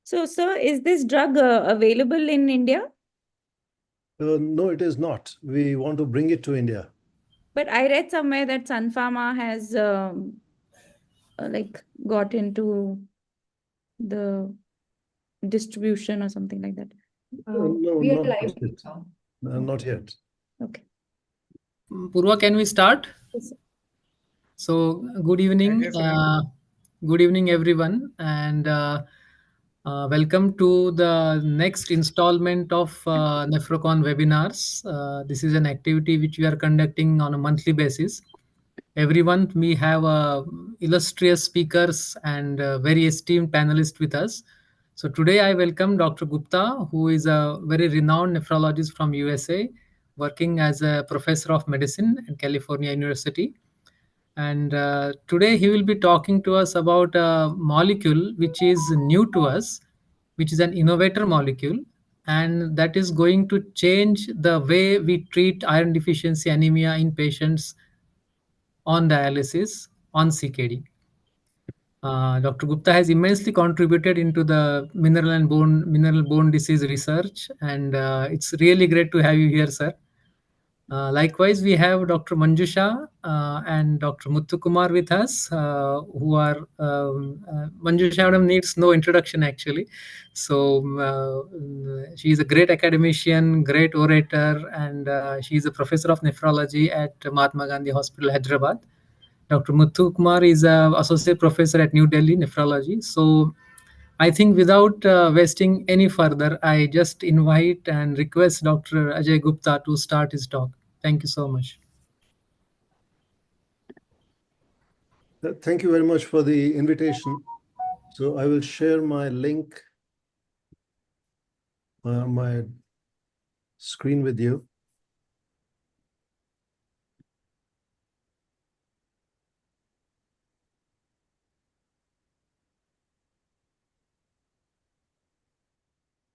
So, sir, is this drug available in India? No, it is not. We want to bring it to India. But I read somewhere that Sun Pharma has got into the distribution or something like that. No, We are not live yet. now. Not yet. Okay. Purva, can we start? Yes, sir. So, good evening. Good evening, everyone, and welcome to the next installment of Nephrocon webinars. This is an activity which we are conducting on a monthly basis. Every month, we have illustrious speakers and very esteemed panelists with us. So today, I welcome Dr. Gupta, who is a very renowned nephrologist from USA, working as a professor of medicine at California University. And today he will be talking to us about a molecule which is new to us, which is an innovator molecule, and that is going to change the way we treat iron deficiency anemia in patients on dialysis on CKD. Dr. Gupta has immensely contributed into the mineral bone disease research, and it's really great to have you here, sir. Likewise, we have Dr. Manjusha and Dr. Muthukumar with us, who are Manjusha madam needs no introduction actually. So she is a great academician, great orator, and she is a professor of nephrology at Mahatma Gandhi Hospital, Hyderabad. Dr. Muthukumar is an associate professor at New Delhi Nephrology. So I think without wasting any further, I just invite and request Dr. Ajay Gupta to start his talk. Thank you so much. Thank you very much for the invitation. So I will share my link, my screen with you.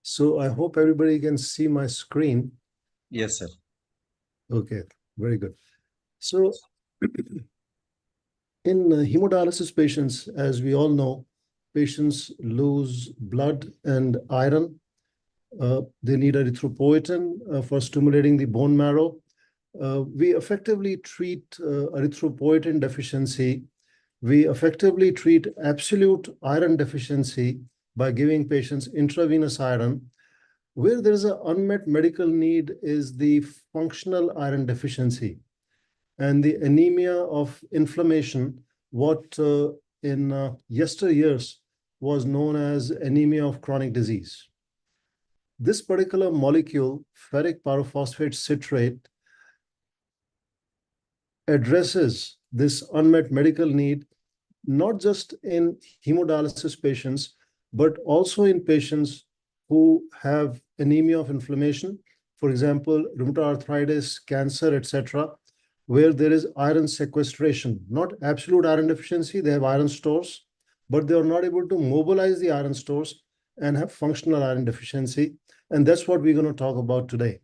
So I hope everybody can see my screen. Yes, sir. Okay, very good. So in hemodialysis patients, as we all know, patients lose blood and iron. They need erythropoietin for stimulating the bone marrow. We effectively treat erythropoietin deficiency. We effectively treat absolute iron deficiency by giving patients intravenous iron. Where there is an unmet medical need is the functional iron deficiency and the anemia of inflammation, what in yesteryears was known as anemia of chronic disease. This particular molecule, ferric pyrophosphate citrate, addresses this unmet medical need, not just in hemodialysis patients, but also in patients who have anemia of inflammation, for example, rheumatoid arthritis, cancer, etc., where there is iron sequestration, not absolute iron deficiency. They have iron stores, but they are not able to mobilize the iron stores and have functional iron deficiency. And that's what we're going to talk about today.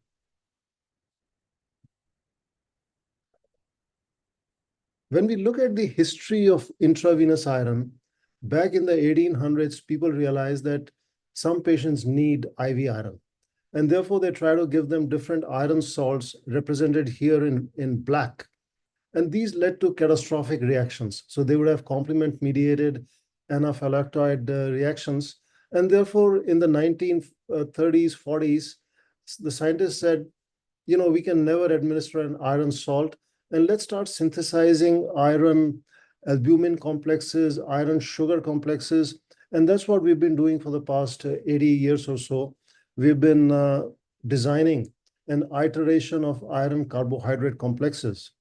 When we look at the history of intravenous iron, back in the 1800s, people realized that some patients need IV iron. And therefore, they try to give them different iron salts represented here in black. And these led to catastrophic reactions. So they would have complement-mediated anaphylactoid reactions. And therefore, in the 1930s, 40s, the scientists said, you know, we can never administer an iron salt, and let's start synthesizing iron albumin complexes, iron sugar complexes. And that's what we've been doing for the past 80 years or so. We've been designing an iteration of iron carbohydrate complexes.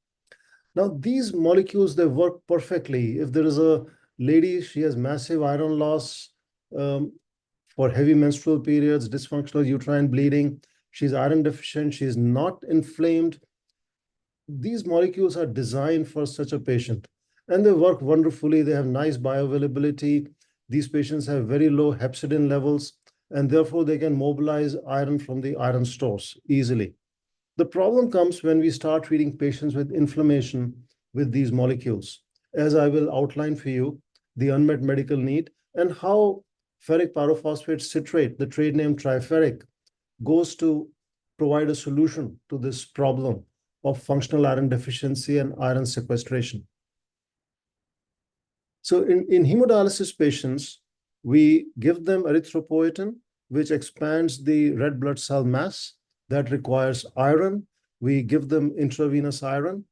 Now, these molecules, they work perfectly. If there is a lady, she has massive iron loss for heavy menstrual periods, dysfunctional uterine bleeding, she's iron deficient, she's not inflamed. These molecules are designed for such a patient, and they work wonderfully. They have nice bioavailability. These patients have very low hepcidin levels, and therefore they can mobilize iron from the iron stores easily. The problem comes when we start treating patients with inflammation with these molecules, as I will outline for you the unmet medical need and how ferric pyrophosphate citrate, the trade name Triferic, goes to provide a solution to this problem of functional iron deficiency and iron sequestration. So in hemodialysis patients, we give them erythropoietin, which expands the red blood cell mass that requires iron. We give them intravenous iron.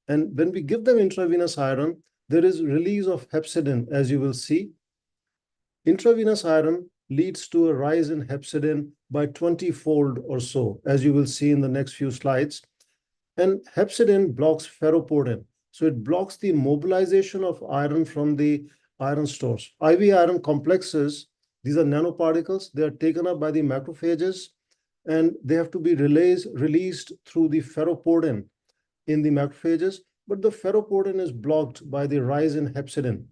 And when we give them intravenous iron, there is release of hepcidin, as you will see. Intravenous iron leads to a rise in hepcidin by 20-fold or so, as you will see in the next few slides. And hepcidin blocks ferroportin. So it blocks the mobilization of iron from the iron stores. IV iron complexes, these are nanoparticles. They are taken up by the macrophages, and they have to be released through the ferroportin in the macrophages. But the ferroportin is blocked by the rise in hepcidin.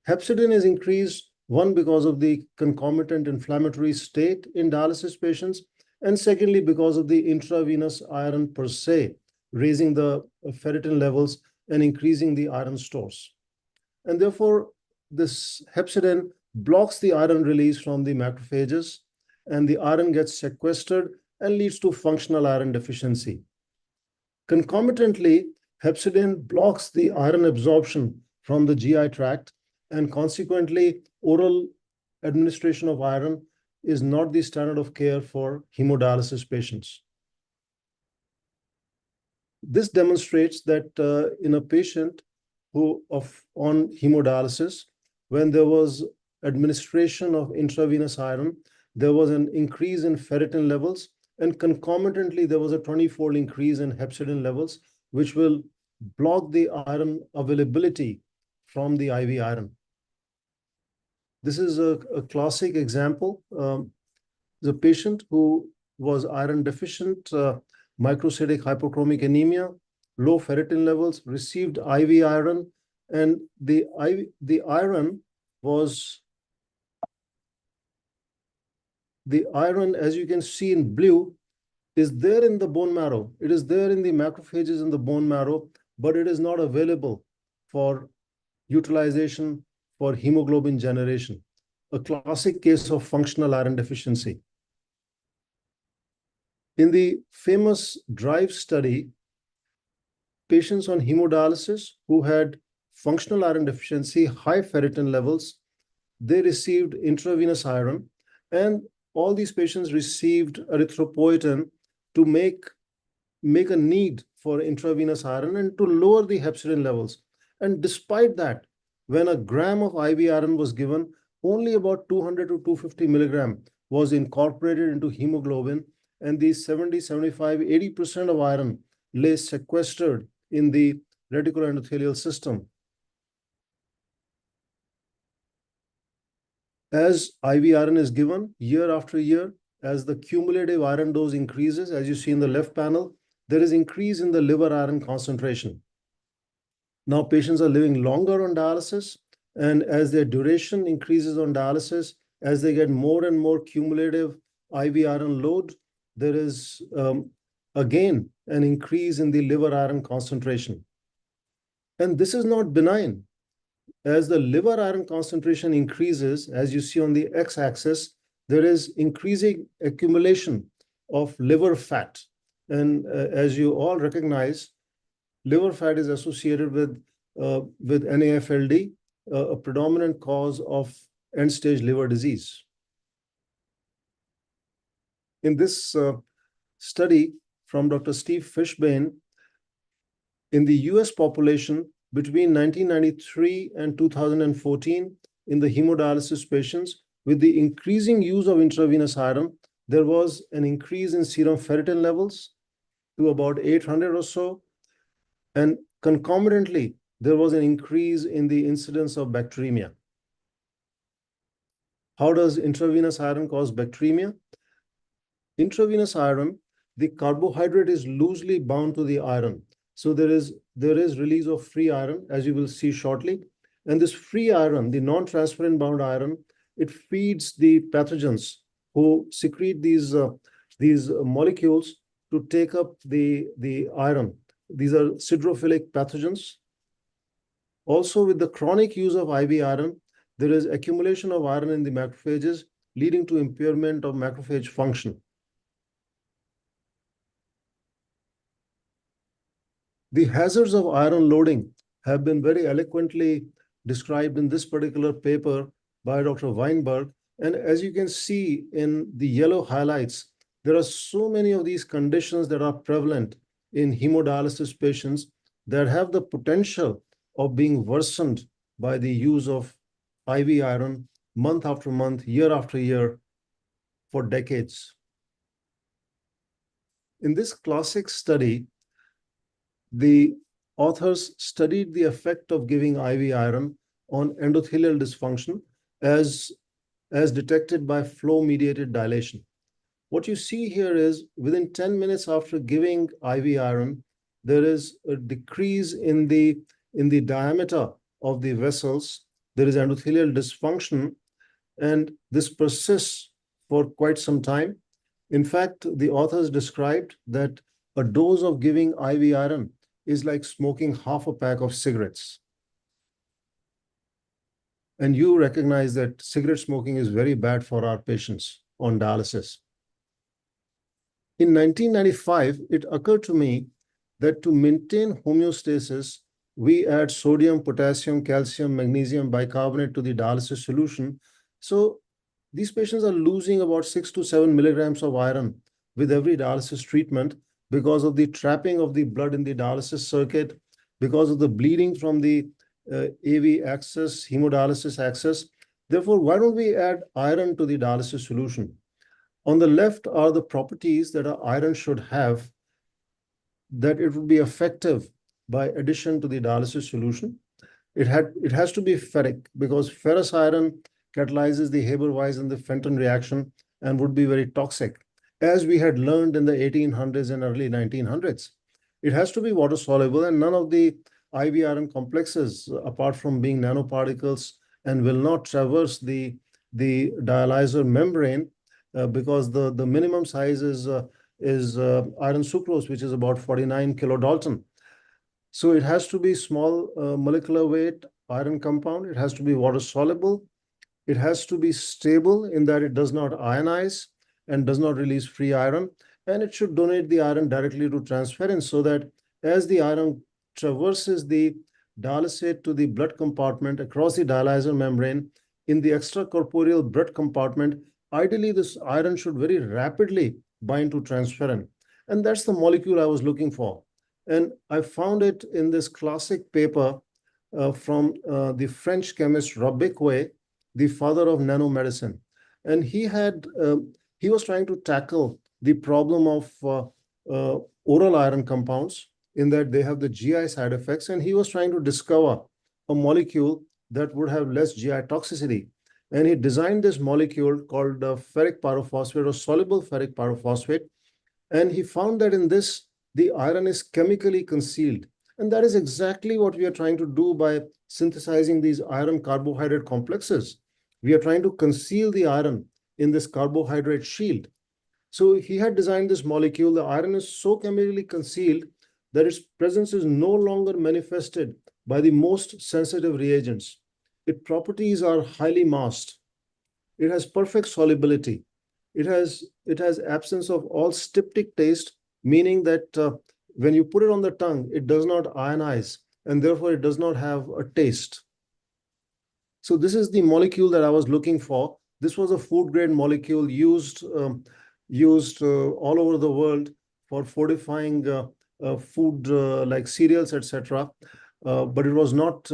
Hepcidin is increased, one, because of the concomitant inflammatory state in dialysis patients, and secondly, because of the intravenous iron per se, raising the ferritin levels and increasing the iron stores. And therefore, this hepcidin blocks the iron release from the macrophages, and the iron gets sequestered and leads to functional iron deficiency. Concomitantly, hepcidin blocks the iron absorption from the GI tract, and consequently, oral administration of iron is not the standard of care for hemodialysis patients. This demonstrates that in a patient on hemodialysis, when there was administration of intravenous iron, there was an increase in ferritin levels, and concomitantly there was a 20-fold increase in hepcidin levels, which will block the iron availability from the IV iron. This is a classic example. The patient who was iron deficient, microcytic hypochromic anemia, low ferritin levels, received IV iron, and the iron, as you can see in blue, is there in the bone marrow. It is there in the macrophages in the bone marrow, but it is not available for utilization for hemoglobin generation, a classic case of functional iron deficiency. In the famous DRIVE study, patients on hemodialysis who had functional iron deficiency, high ferritin levels, they received intravenous iron, and all these patients received erythropoietin to make a need for intravenous iron and to lower the hepcidin levels. And despite that, when a gram of IV iron was given, only about 200 to 250 milligram was incorporated into hemoglobin, and the 70, 75, 80% of iron lay sequestered in the reticuloendothelial system. As IV iron is given year after year, as the cumulative iron dose increases, as you see in the left panel, there is increase in the liver iron concentration. Now patients are living longer on dialysis, and as their duration increases on dialysis, as they get more and more cumulative IV iron load, there is again an increase in the liver iron concentration. And this is not benign. As the liver iron concentration increases, as you see on the x-axis, there is increasing accumulation of liver fat. And as you all recognize, liver fat is associated with NAFLD, a predominant cause of end-stage liver disease. In this study from Dr. Steve Fishbane, in the US population between 1993 and 2014, in the hemodialysis patients, with the increasing use of intravenous iron, there was an increase in serum ferritin levels to about 800 or so. And concomitantly, there was an increase in the incidence of bacteremia. How does intravenous iron cause bacteremia? Intravenous iron, the carbohydrate is loosely bound to the iron. So there is release of free iron, as you will see shortly. And this free iron, the non-transferrin bound iron, it feeds the pathogens who secrete these molecules to take up the iron. These are siderophilic pathogens. Also, with the chronic use of IV iron, there is accumulation of iron in the macrophages, leading to impairment of macrophage function. The hazards of iron loading have been very eloquently described in this particular paper by Dr. Weinberg. And as you can see in the yellow highlights, there are so many of these conditions that are prevalent in hemodialysis patients that have the potential of being worsened by the use of IV iron month after month, year after year, for decades. In this classic study, the authors studied the effect of giving IV iron on endothelial dysfunction as detected by flow-mediated dilation. What you see here is within 10 minutes after giving IV iron, there is a decrease in the diameter of the vessels. There is endothelial dysfunction, and this persists for quite some time. In fact, the authors described that a dose of giving IV iron is like smoking half a pack of cigarettes. And you recognize that cigarette smoking is very bad for our patients on dialysis. In 1995, it occurred to me that to maintain homeostasis, we add sodium, potassium, calcium, magnesium bicarbonate to the dialysis solution. So these patients are losing about 6 to 7 milligrams of iron with every dialysis treatment because of the trapping of the blood in the dialysis circuit, because of the bleeding from the AV axis, hemodialysis axis. Therefore, why don't we add iron to the dialysis solution? On the left are the properties that iron should have, that it would be effective by addition to the dialysis solution. It has to be ferric, because ferrous iron catalyzes the Haber-Weiss and the Fenton reaction and would be very toxic, as we had learned in the 1800s and early 1900s. It has to be water soluble, and none of the IV iron complexes, apart from being nanoparticles, and will not traverse the dialyzer membrane because the minimum size is iron sucrose, which is about 49 kilodalton. So it has to be small molecular weight iron compound. It has to be water soluble. It has to be stable in that it does not ionize and does not release free iron. And it should donate the iron directly to transferrin, so that as the iron traverses the dialysate to the blood compartment across the dialyzer membrane, in the extracorporeal blood compartment, ideally this iron should very rapidly bind to transferrin. And that's the molecule I was looking for. And I found it in this classic paper from the French chemist Robecque, the father of nanomedicine. And he was trying to tackle the problem of oral iron compounds, in that they have the GI side effects. And he was trying to discover a molecule that would have less GI toxicity. And he designed this molecule called ferric pyrophosphate, or soluble ferric pyrophosphate. And he found that in this, the iron is chemically concealed. And that is exactly what we are trying to do by synthesizing these iron carbohydrate complexes. We are trying to conceal the iron in this carbohydrate shield. So he had designed this molecule. The iron is so chemically concealed that its presence is no longer manifested by the most sensitive reagents. Its properties are highly masked. It has perfect solubility. It has absence of all styptic taste, meaning that when you put it on the tongue, it does not ionize, and therefore it does not have a taste. So this is the molecule that I was looking for. This was a food-grade molecule used all over the world for fortifying food like cereals, etc. But it was not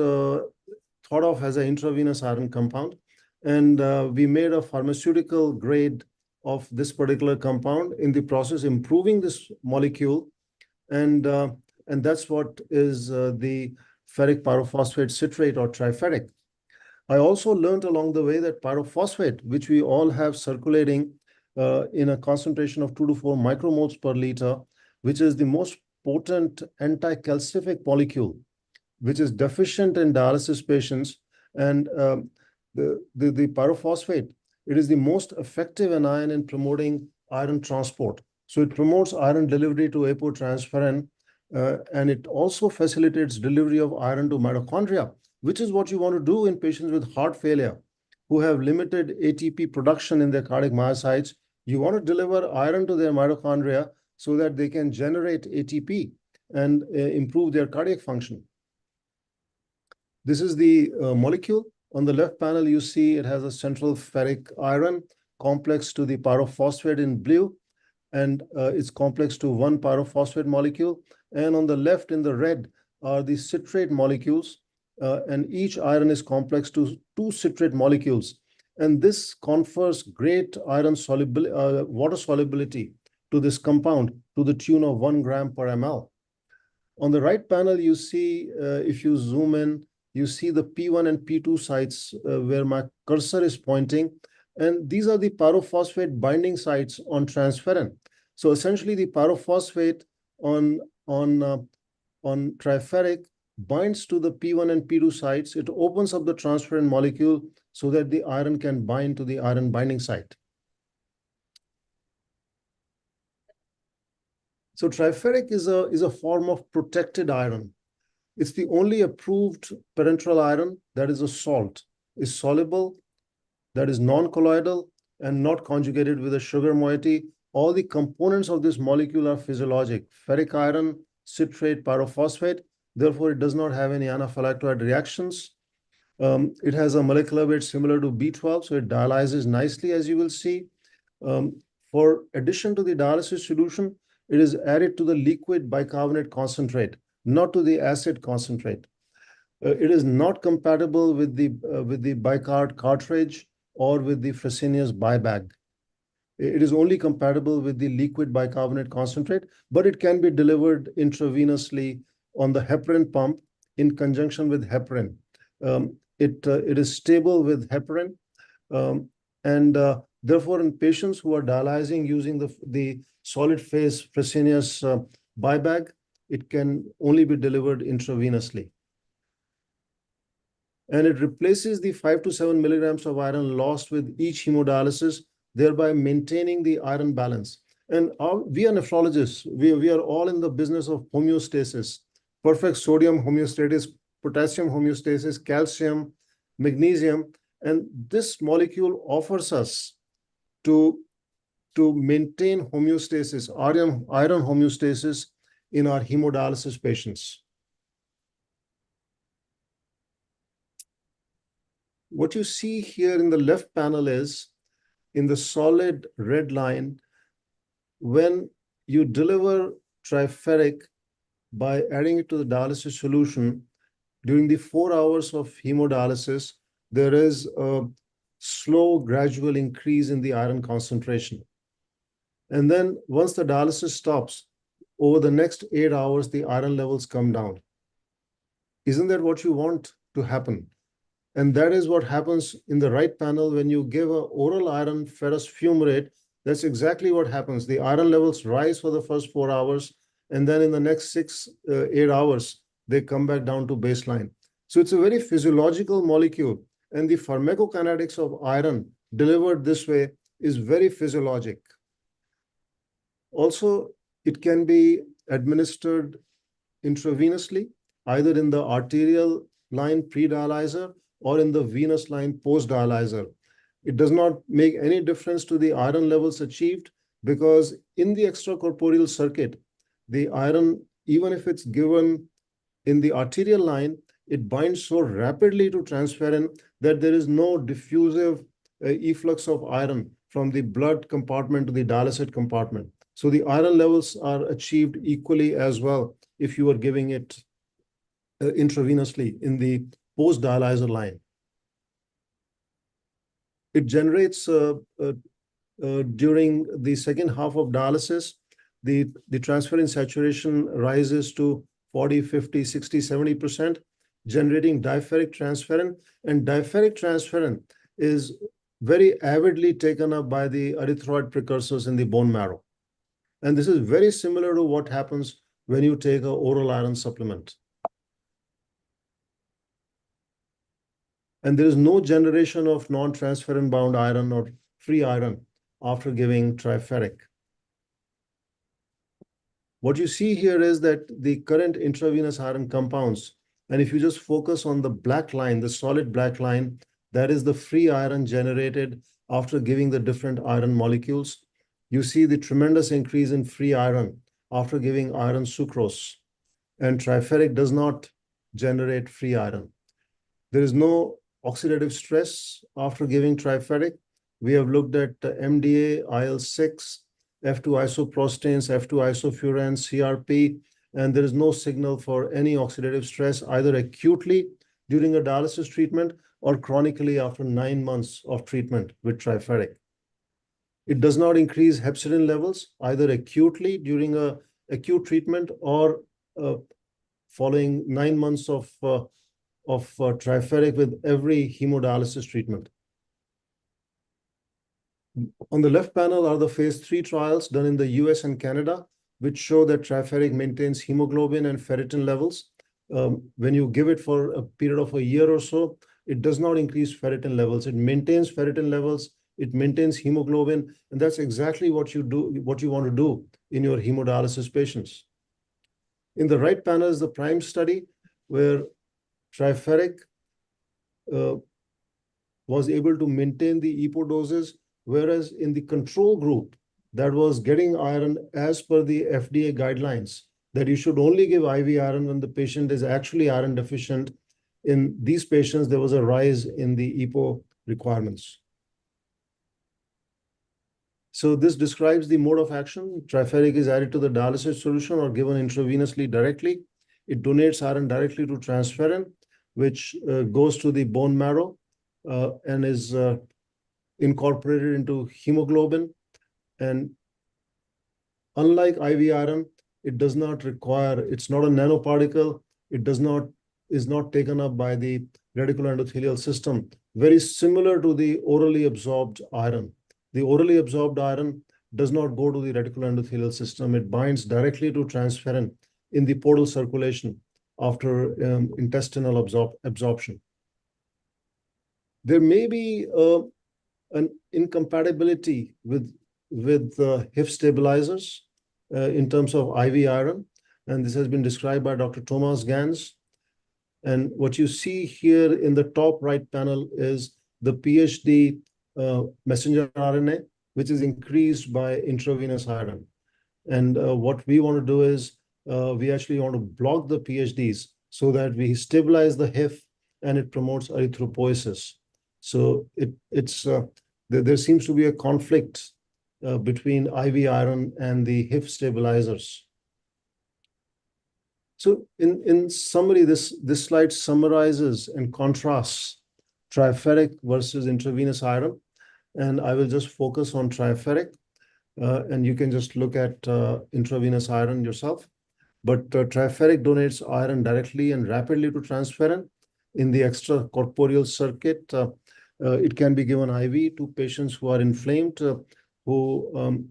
thought of as an intravenous iron compound. And we made a pharmaceutical grade of this particular compound, in the process improving this molecule. And that's what is the ferric pyrophosphate citrate, or Triferic. I also learned along the way that pyrophosphate, which we all have circulating in a concentration of 2 to 4 micromoles per liter, which is the most potent anti-calcific molecule, which is deficient in dialysis patients. And the pyrophosphate, it is the most effective anion in promoting iron transport. So it promotes iron delivery to apotransferrin, and it also facilitates delivery of iron to mitochondria, which is what you want to do in patients with heart failure who have limited ATP production in their cardiac myocytes. You want to deliver iron to their mitochondria so that they can generate ATP and improve their cardiac function. This is the molecule. On the left panel, you see it has a central ferric iron complex to the pyrophosphate in blue, and it's complex to one pyrophosphate molecule. And on the left in the red are the citrate molecules, and each iron is complex to two citrate molecules. And this confers great iron solubility, water solubility to this compound to the tune of 1 gram per ml. On the right panel, you see, if you zoom in, you see the P1 and P2 sites where my cursor is pointing. And these are the pyrophosphate binding sites on transferrin. So essentially, the pyrophosphate on Triferic binds to the P1 and P2 sites. It opens up the transferrin molecule so that the iron can bind to the iron binding site. So Triferic is a form of protected iron. It's the only approved parenteral iron that is a salt, is soluble, that is non-colloidal, and not conjugated with a sugar moiety. All the components of this molecule are physiologic: ferric iron, citrate, pyrophosphate. Therefore, it does not have any anaphylactoid reactions. It has a molecular weight similar to B12, so it dialyzes nicely, as you will see. For addition to the dialysis solution, it is added to the liquid bicarbonate concentrate, not to the acid concentrate. It is not compatible with the bicard cartridge or with the Fresenius bibag. It is only compatible with the liquid bicarbonate concentrate, but it can be delivered intravenously on the heparin pump in conjunction with heparin. It is stable with heparin, and therefore, in patients who are dialyzing using the solid phase Fresenius bibag, it can only be delivered intravenously. And it replaces the 5 to 7 milligrams of iron lost with each hemodialysis, thereby maintaining the iron balance. And we are nephrologists. We are all in the business of homeostasis, perfect sodium homeostasis, potassium homeostasis, calcium, magnesium. And this molecule offers us to maintain homeostasis, iron homeostasis in our hemodialysis patients. What you see here in the left panel is, in the solid red line, when you deliver Triferic by adding it to the dialysis solution, during the 4 hours of hemodialysis, there is a slow, gradual increase in the iron concentration. And then once the dialysis stops, over the next 8 hours, the iron levels come down. Isn't that what you want to happen? And that is what happens in the right panel when you give an oral iron ferrous fumarate. That's exactly what happens. The iron levels rise for the first 4 hours, and then in the next 8 hours, they come back down to baseline. So it's a very physiological molecule, and the pharmacokinetics of iron delivered this way is very physiologic. Also, it can be administered intravenously, either in the arterial line pre-dialyzer or in the venous line post-dialyzer. It does not make any difference to the iron levels achieved, because in the extracorporeal circuit, the iron, even if it's given in the arterial line, it binds so rapidly to transferrin that there is no diffusive efflux of iron from the blood compartment to the dialysate compartment. So the iron levels are achieved equally as well if you are giving it intravenously in the post-dialyzer line. It generates, during the second half of dialysis, the transferrin saturation rises to 40, 50, 60, 70%, generating dipheric transferrin. And dipheric transferrin is very avidly taken up by the erythroid precursors in the bone marrow. And this is very similar to what happens when you take an oral iron supplement. And there is no generation of non-transferrin bound iron or free iron after giving Triferic. What you see here is that the current intravenous iron compounds And if you just focus on the black line, the solid black line, that is the free iron generated after giving the different iron molecules. You see the tremendous increase in free iron after giving iron sucrose. And Triferic does not generate free iron. There is no oxidative stress after giving Triferic. We have looked at MDA, IL-6, F2 isoprostanes, F2 isofurans, CRP, and there is no signal for any oxidative stress either acutely during a dialysis treatment or chronically after 9 months of treatment with Triferic. It does not increase hepcidin levels either acutely during a acute treatment or following 9 months of Triferic with every hemodialysis treatment. On the left panel are the phase 3 trials done in the US and Canada, which show that Triferic maintains hemoglobin and ferritin levels. When you give it for a period of a year or so, it does not increase ferritin levels. It maintains ferritin levels, it maintains hemoglobin, and that's exactly what you want to do in your hemodialysis patients. In the right panel is the PRIME study, where Triferic was able to maintain the EPO doses, whereas in the control group that was getting iron as per the FDA guidelines, that you should only give IV iron when the patient is actually iron deficient. In these patients, there was a rise in the EPO requirements. So this describes the mode of action. Triferic is added to the dialysis solution or given intravenously directly. It donates iron directly to transferrin, which goes to the bone marrow and is incorporated into hemoglobin. And unlike IV iron, it does not require, it's not a nanoparticle, is not taken up by the reticuloendothelial system, very similar to the orally absorbed iron. The orally absorbed iron does not go to the reticuloendothelial system. It binds directly to transferrin in the portal circulation after intestinal absorption. There may be an incompatibility with HIF stabilizers in terms of IV iron, and this has been described by Dr. Thomas Gans. And what you see here in the top right panel is the PhD messenger RNA, which is increased by intravenous iron. And what we want to do is we actually want to block the PhDs so that we stabilize the HIF and it promotes erythropoiesis. So there seems to be a conflict between IV iron and the HIF stabilizers. So in summary, this slide summarizes and contrasts Triferic versus intravenous iron. And I will just focus on Triferic. And you can just look at intravenous iron yourself. But Triferic donates iron directly and rapidly to transferrin in the extracorporeal circuit. It can be given IV to patients who are inflamed, who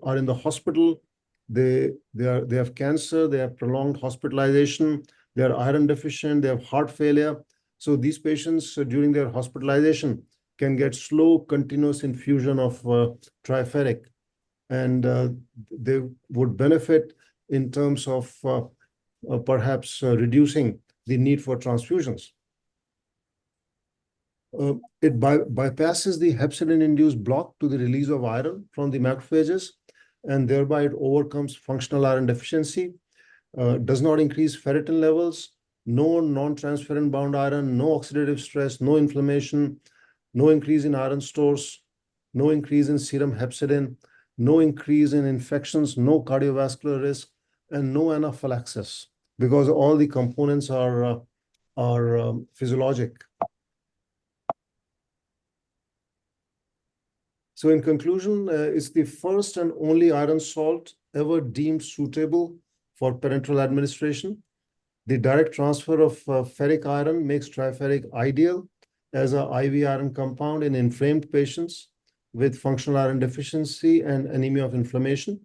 are in the hospital. They have cancer, they have prolonged hospitalization, they are iron deficient, they have heart failure. So these patients during their hospitalization can get slow, continuous infusion of Triferic, and they would benefit in terms of perhaps reducing the need for transfusions. It bypasses the hepcidin-induced block to the release of iron from the macrophages, and thereby it overcomes functional iron deficiency, does not increase ferritin levels, no non-transferrin bound iron, no oxidative stress, no inflammation, no increase in iron stores, no increase in serum hepcidin, no increase in infections, no cardiovascular risk, and no anaphylaxis, because all the components are physiologic. So in conclusion, it's the first and only iron salt ever deemed suitable for parenteral administration. The direct transfer of ferric iron makes Triferic ideal as an IV iron compound in inflamed patients with functional iron deficiency and anemia of inflammation.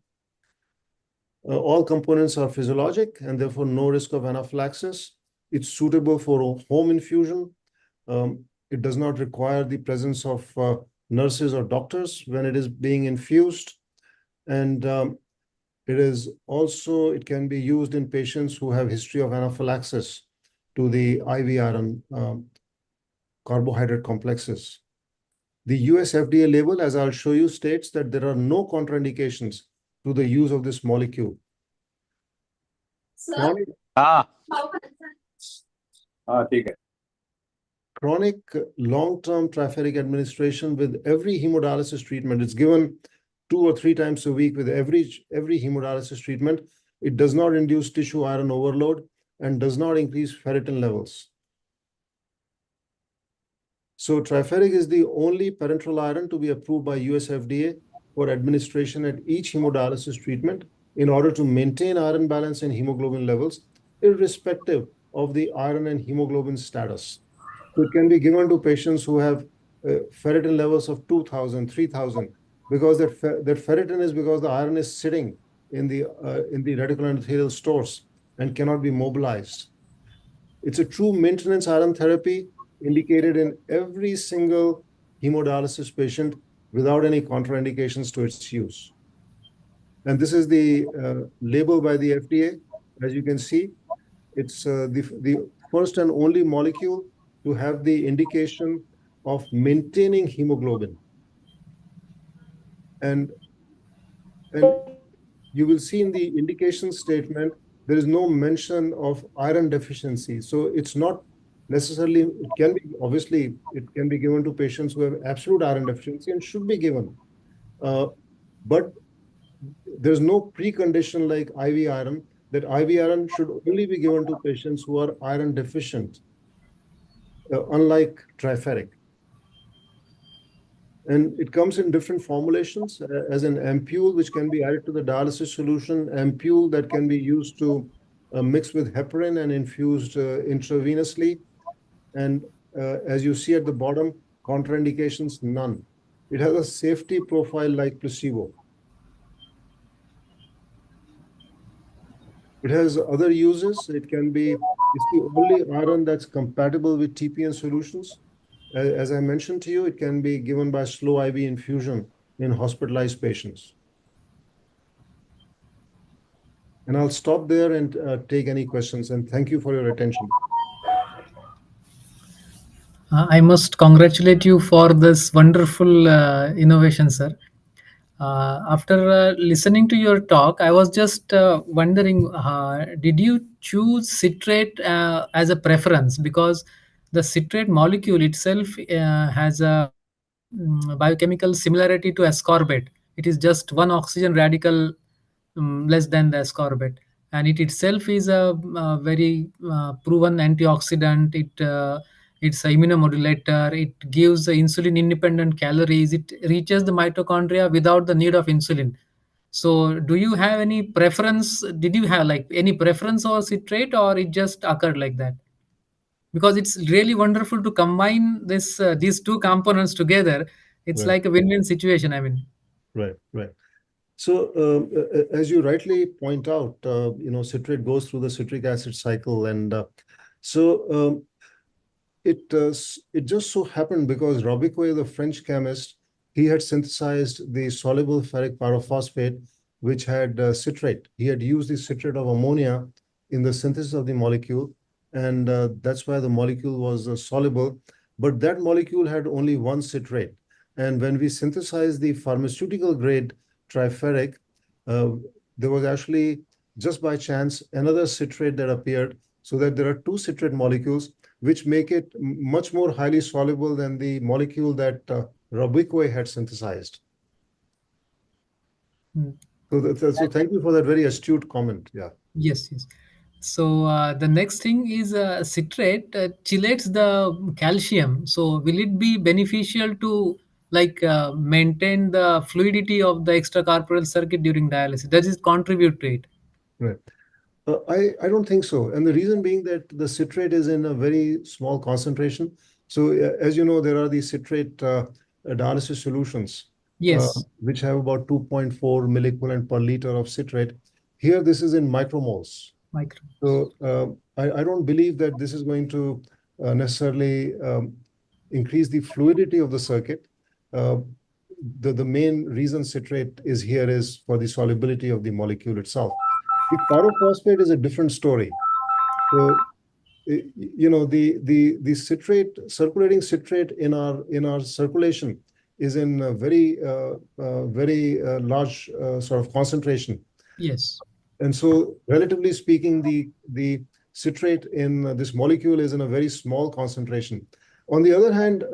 All components are physiologic and therefore no risk of anaphylaxis. It's suitable for home infusion. It does not require the presence of nurses or doctors when it is being infused. And it can be used in patients who have history of anaphylaxis. to the IV iron carbohydrate complexes. The US FDA label, as I'll show you, states that there are no contraindications to the use of this molecule. Chronic, chronic long-term Triferic administration with every hemodialysis treatment. It's given 2 or 3 times a week with every hemodialysis treatment. It does not induce tissue iron overload and does not increase ferritin levels. So Triferic is the only parenteral iron to be approved by US FDA for administration at each hemodialysis treatment in order to maintain iron balance and hemoglobin levels, irrespective of the iron and hemoglobin status. So it can be given to patients who have ferritin levels of 2,000, 3,000, because that ferritin is because the iron is sitting in the reticular endothelial stores and cannot be mobilized. It's a true maintenance iron therapy indicated in every single hemodialysis patient without any contraindications to its use. And this is the label by the FDA. As you can see, it's the first and only molecule to have the indication of maintaining hemoglobin. And you will see in the indication statement, there is no mention of iron deficiency. So it's not necessarily, it can be, obviously, it can be given to patients who have absolute iron deficiency and should be given. But there's no precondition like IV iron, that IV iron should only be given to patients who are iron deficient, unlike Triferic. And it comes in different formulations as an ampule, which can be added to the dialysis solution, ampule that can be used to mix with heparin and infused intravenously. And as you see at the bottom, contraindications, none. It has a safety profile like placebo. It has other uses. It can be, it's the only iron that's compatible with TPN solutions. As I mentioned to you, it can be given by slow IV infusion in hospitalized patients. And I'll stop there and take any questions. And thank you for your attention. I must congratulate you for this wonderful innovation, sir. After listening to your talk, I was just wondering, did you choose citrate as a preference? Because the citrate molecule itself has a biochemical similarity to ascorbate. It is just one oxygen radical less than the ascorbate, and it itself is a very proven antioxidant. It's an immunomodulator. It gives the insulin independent calories. It reaches the mitochondria without the need of insulin. So do you have any preference? Did you have like any preference or citrate, or it just occurred like that? Because it's really wonderful to combine these two components together. It's Right. like a win-win situation, I mean. Right, right. So as you rightly point out, citrate goes through the citric acid cycle. And it just so happened because Robiquet, the French chemist, he had synthesized the soluble ferric pyrophosphate, which had citrate. He had used the citrate of ammonia in the synthesis of the molecule, and that's why the molecule was soluble. But that molecule had only one citrate. And when we synthesized the pharmaceutical grade Triferic, there was actually, just by chance, another citrate that appeared, so that there are two citrate molecules, which make it much more highly soluble than the molecule that Robiquet had synthesized. So thank you for that very astute comment. Yeah. Yes, yes. So the next thing is citrate chelates the calcium. So will it be beneficial to maintain the fluidity of the extracorporeal circuit during dialysis? Does it contribute to it? Right. I don't think so. And the reason being that the citrate is in a very small concentration. So as you know, there are these citrate dialysis solutions, Yes. which have about 2.4 milliequivalent per liter of citrate. Here, this is in micromoles. Micro. So I don't believe that this is going to necessarily increase the fluidity of the circuit. The main reason citrate is here is for the solubility of the molecule itself. The pyrophosphate is a different story. So the citrate, circulating citrate in our circulation is in a very large sort of concentration. Yes. And so, relatively speaking, the citrate in this molecule is in a very small concentration. On the other hand,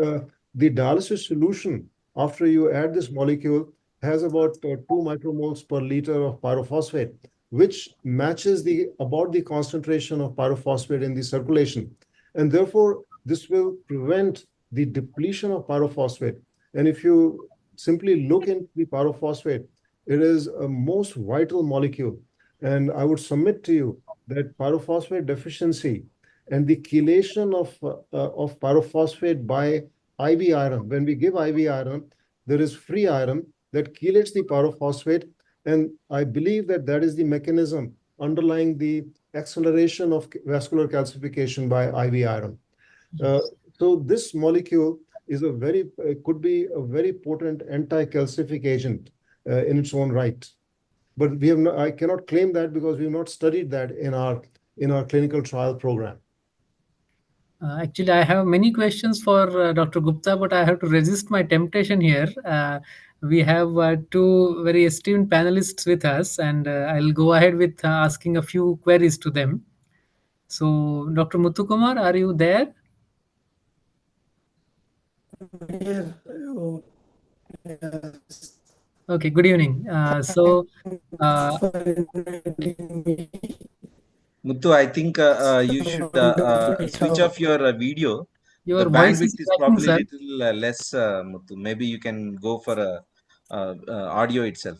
the dialysis solution, after you add this molecule, has about 2 micromoles per liter of pyrophosphate, which matches about the concentration of pyrophosphate in the circulation. And therefore, this will prevent the depletion of pyrophosphate. And if you simply look into the pyrophosphate, it is a most vital molecule. And I would submit to you that pyrophosphate deficiency and the chelation of pyrophosphate by IV iron, when we give IV iron, there is free iron that chelates the pyrophosphate. And I believe that that is the mechanism underlying the acceleration of vascular calcification by IV iron. So this molecule is could be a very potent anti-calcific agent in its own right. But I cannot claim that because we have not studied that in our clinical trial program. Actually, I have many questions for Dr. Gupta, but I have to resist my temptation here. We have two very esteemed panelists with us, and I'll go ahead with asking a few queries to them. So, Dr. Muthukumar, are you there? Okay, good evening. Muthu, I think you should switch off your video. Your The voice bandwidth is is cracking, probably sir. little less, Muthu. Maybe you can go for audio itself.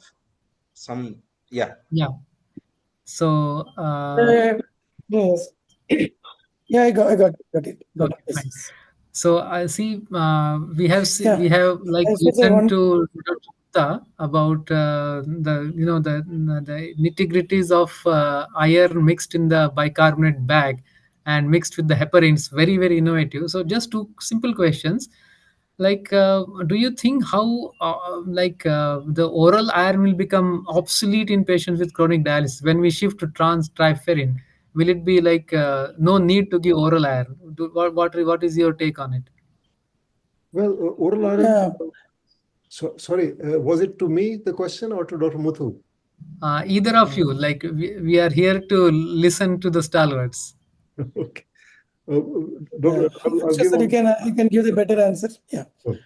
Yeah. Yeah. So, yes. Yeah, I got it. okay, Yes. fine. So I see we have like I suppose I listened want- to Dr. Gupta about the nitty-gritties of iron mixed in the bicarbonate bag and mixed with the heparins. Very, very innovative. So just two simple questions. Like, do you think how the oral iron will become obsolete in patients with chronic dialysis when we shift to triferin? Will it be like no need to give oral iron? What is your take on it? Well, oral iron. Yeah. Sorry, was it to me the question or to Dr. Muthu? Either of you. Like we are here to listen to the stalwarts. Okay. Doctor, I'll Just give that you can give the better answer. Yeah. So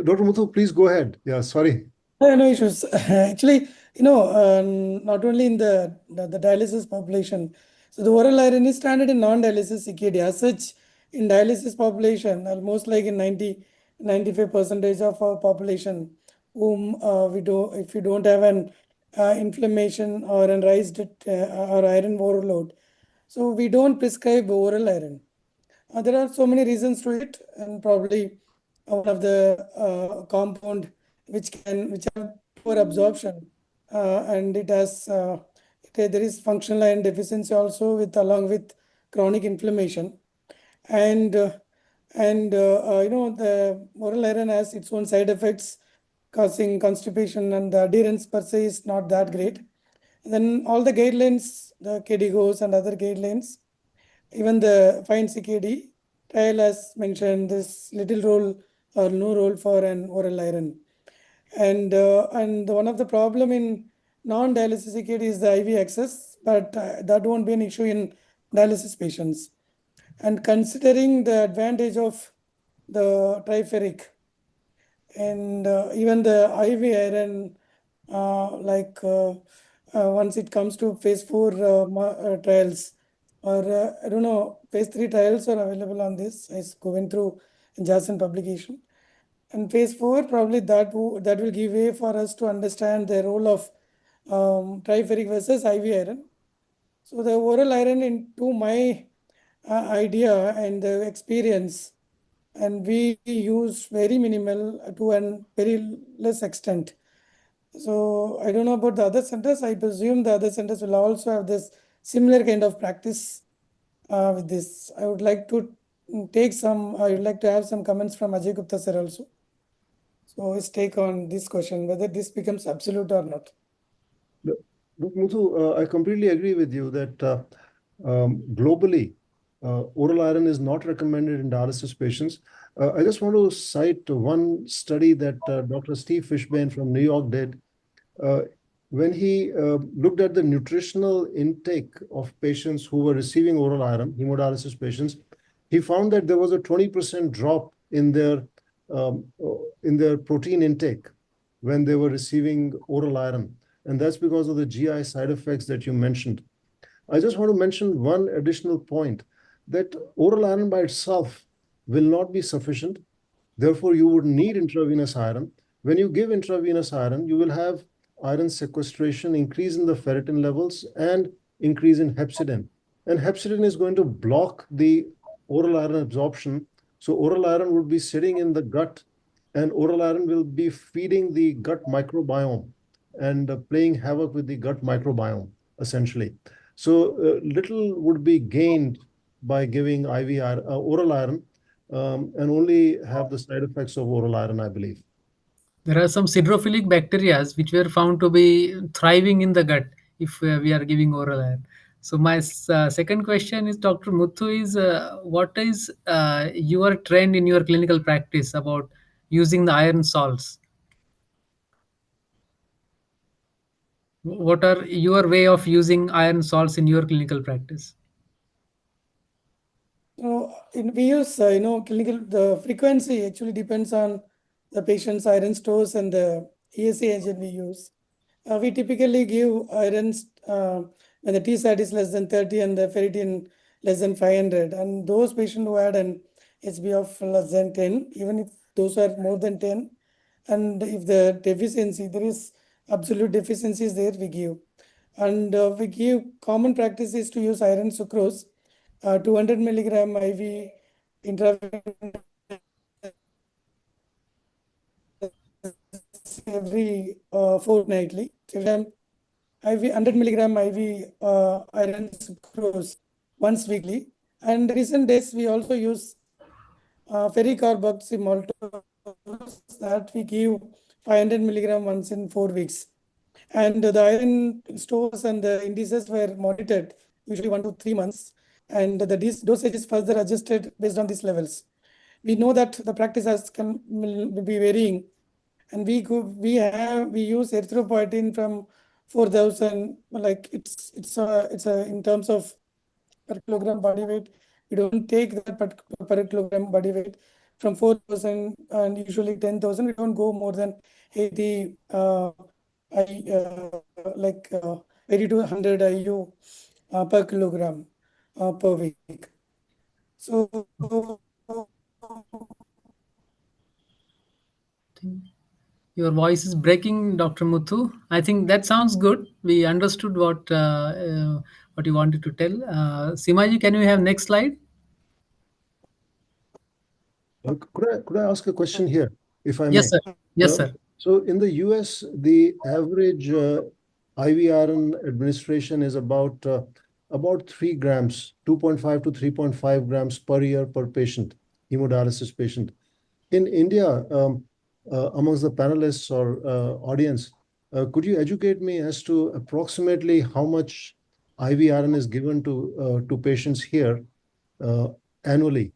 Dr. Muthu, please go ahead. Yeah, sorry. No issues. Actually, not only in the dialysis population, so the oral iron is standard in non-dialysis CKD. As such, in dialysis population, almost like in 95% of our population, whom if you don't have an inflammation or an raised or iron overload, so we don't prescribe oral iron. There are so many reasons to it, and probably one of the compound which have poor absorption, and it has there is functional iron deficiency also along with chronic inflammation, and the oral iron has its own side effects causing constipation, and the adherence per se is not that great. And then all the guidelines, the KDIGOs and other guidelines, even the fine CKD trial has mentioned this little role or no role for an oral iron. And one of the problem in non-dialysis CKD is the IV access, but that won't be an issue in dialysis patients. And considering the advantage of the Triferic and even the IV iron, once it comes to phase 4 trials, or I don't know, phase 3 trials are available on this. I was going through JASN publication. And phase 4, probably that will give way for us to understand the role of Triferic versus IV iron. So the oral iron, into my idea and the experience, and we use very minimal to a very less extent. So I don't know about the other centers. I presume the other centers will also have this similar kind of practice with this. I would like to have some comments from Ajay Gupta sir also. So his take on this question, whether this becomes absolute or not. Muthu, I completely agree with you that globally, oral iron is not recommended in dialysis patients. I just want to cite one study that Dr. Steve Fishbane from New York did. Uh, when he looked at the nutritional intake of patients who were receiving oral iron, hemodialysis patients, he found that there was a 20% drop um, in their protein intake when they were receiving oral iron. And that's because of the GI side effects that you mentioned. I just want to mention one additional point that oral iron by itself will not be sufficient. Therefore, you would need intravenous iron. When you give intravenous iron, you will have iron sequestration, increase in the ferritin levels, and increase in hepcidin. And hepcidin is going to block the oral iron absorption. So oral iron would be sitting in the gut, and oral iron will be feeding the gut microbiome and playing havoc with the gut microbiome, essentially. So little would be gained by giving oral iron, and only have the side effects of oral iron, I believe. There are some sidrophilic bacteria which were found to be thriving in the gut if we are giving oral iron. So my second question is, Dr. Muthu, is what is your trend in your clinical practice about using the iron salts? What are your way of using iron salts in your clinical practice? We use, clinical, the frequency actually depends on the patient's iron stores and the ESA agent we use. We typically give irons when the T-sat is less than 30 and the ferritin less than 500. And those patients who had an HB of less than 10, even if those are more than 10, and if the deficiency, there is absolute deficiencies there, we give. And we give common practices to use iron sucrose, 200 milligram IV intravenous every fortnightly. IV 100 milligram IV iron sucrose once weekly. And recent days we also use ferricarboxymaltose that we give 500 milligram once in 4 weeks. And the iron stores and the indices were monitored usually 1 to 3 months, and the dosage is further adjusted based on these levels. We know that the practices will be varying, and we use erythropoietin from 4,000. Like it's in terms of per kilogram body weight. We don't take that per kilogram body weight from 4,000 and usually 10,000. We don't go more than 80. I like 80 to 100 IU per kilogram per week. So your voice is breaking, Dr. Muthu. I think that sounds good. We understood what you wanted to tell. Simaji, can we have next slide? Could I ask a question here, if I Yes, may? sir. Yes, Uh, sir. So in the US, the average IV iron administration is about 3 grams, 2.5 to 3.5 grams per year per patient, hemodialysis patient. In India, amongst the panelists or audience, could you educate me as to approximately how much IV iron is given to patients here annually?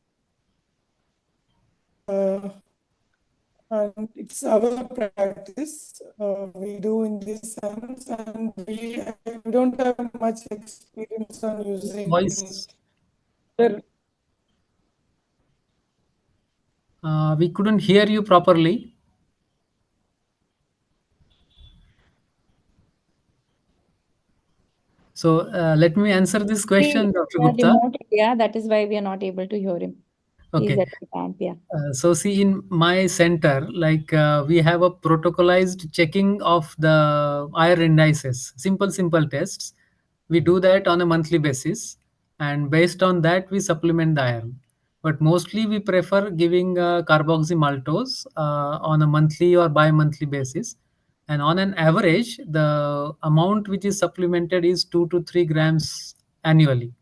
And it's our practice we do in this sense, and we don't have much experience on using Voice. other. We couldn't hear you properly. So let me answer this question, Dr. Gupta. Remote, yeah, that is why we are not able to hear him. He's Okay. at the camp, yeah. So see, in my center, like we have a protocolized checking of the iron indices, simple tests. We do that on a monthly basis, and based on that, we supplement the iron. But mostly, we prefer giving carboxymaltose on a monthly or bi-monthly basis. And on an average, the amount which is supplemented is 2 to 3 grams annually.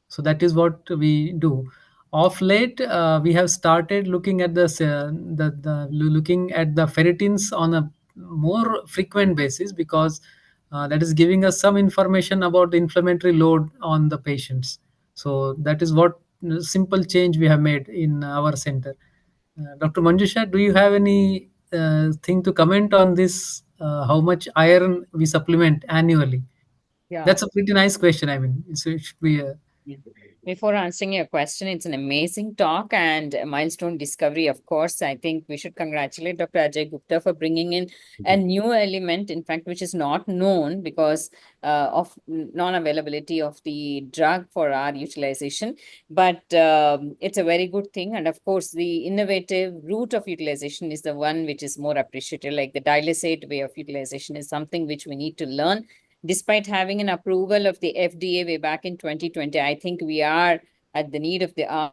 So that is what we do. Of late, we have started looking at looking at the ferritins on a more frequent basis, because that is giving us some information about the inflammatory load on the patients. So that is what simple change we have made in our center. Dr. Manjusha, do you have any thing to comment on this? How much iron we supplement annually? Yeah. That's a pretty nice question. I mean, it should be a Yeah. Before answering your question, it's an amazing talk and a milestone discovery, of course. I think we should congratulate Dr. Ajay Gupta for bringing in a new element, in fact, which is not known because of non-availability of the drug for our utilization. But it's a very good thing. And of course, the innovative route of utilization is the one which is more appreciated, like the dialysate way of utilization is something which we need to learn. Despite having an approval of the FDA way back in 2020, I think we are at the need of the hour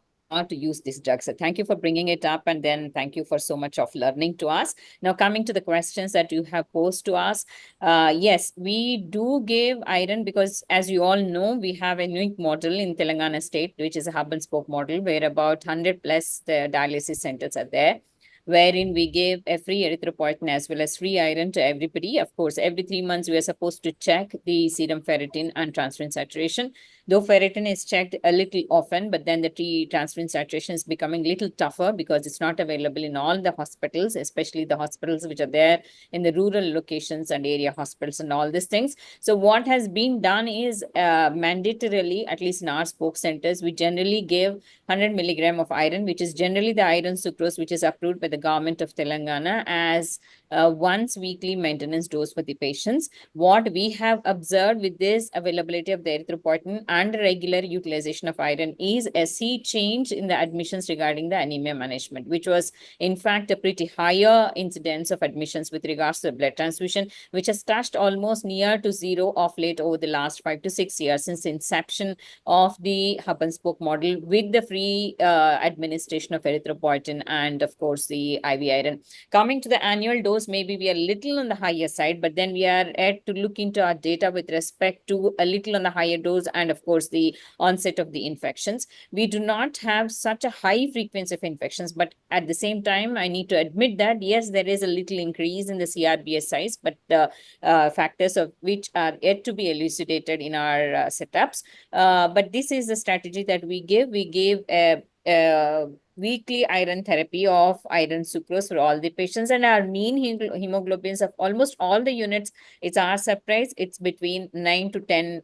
to use this drug. So thank you for bringing it up, and then thank you for so much of learning to us. Now, coming to the questions that you have posed to us, yes, we do give iron because, as you all know, we have a unique model in Telangana state, which is a hub and spoke model, where about 100 plus the dialysis centers are there, wherein we give a free erythropoietin as well as free iron to everybody. Of course, every 3 months, we are supposed to check the serum ferritin and transferrin saturation. Though ferritin is checked a little often, but then the transferrin saturation is becoming a little tougher because it's not available in all the hospitals, especially the hospitals which are there in the rural locations and area hospitals and all these things. So what has been done is mandatorily, at least in our spoke centers, we generally give 100 milligram of iron, which is generally the iron sucrose, which is approved by the government of Telangana as once weekly maintenance dose for the patients. What we have observed with this availability of the erythropoietin and regular utilization of iron is a sea change in the admissions regarding the anemia management, which was in fact a pretty higher incidence of admissions with regards to the blood transfusion, which has touched almost near to zero of late over the last 5 to 6 years since the inception of the hub and spoke model with the free administration of erythropoietin and of course the IV iron. Coming to the annual dose, maybe we are a little on the higher side, but then we are yet to look into our data with respect to a little on the higher dose and of course the onset of the infections. We do not have such a high frequency of infections, but at the same time, I need to admit that yes, there is a little increase in the CRBS size, but the factors of which are yet to be elucidated in our setups. But this is the strategy that we give. We give a weekly iron therapy of iron sucrose for all the patients, and our mean hemoglobins of almost all the units, it's our surprise, it's between 9 to 10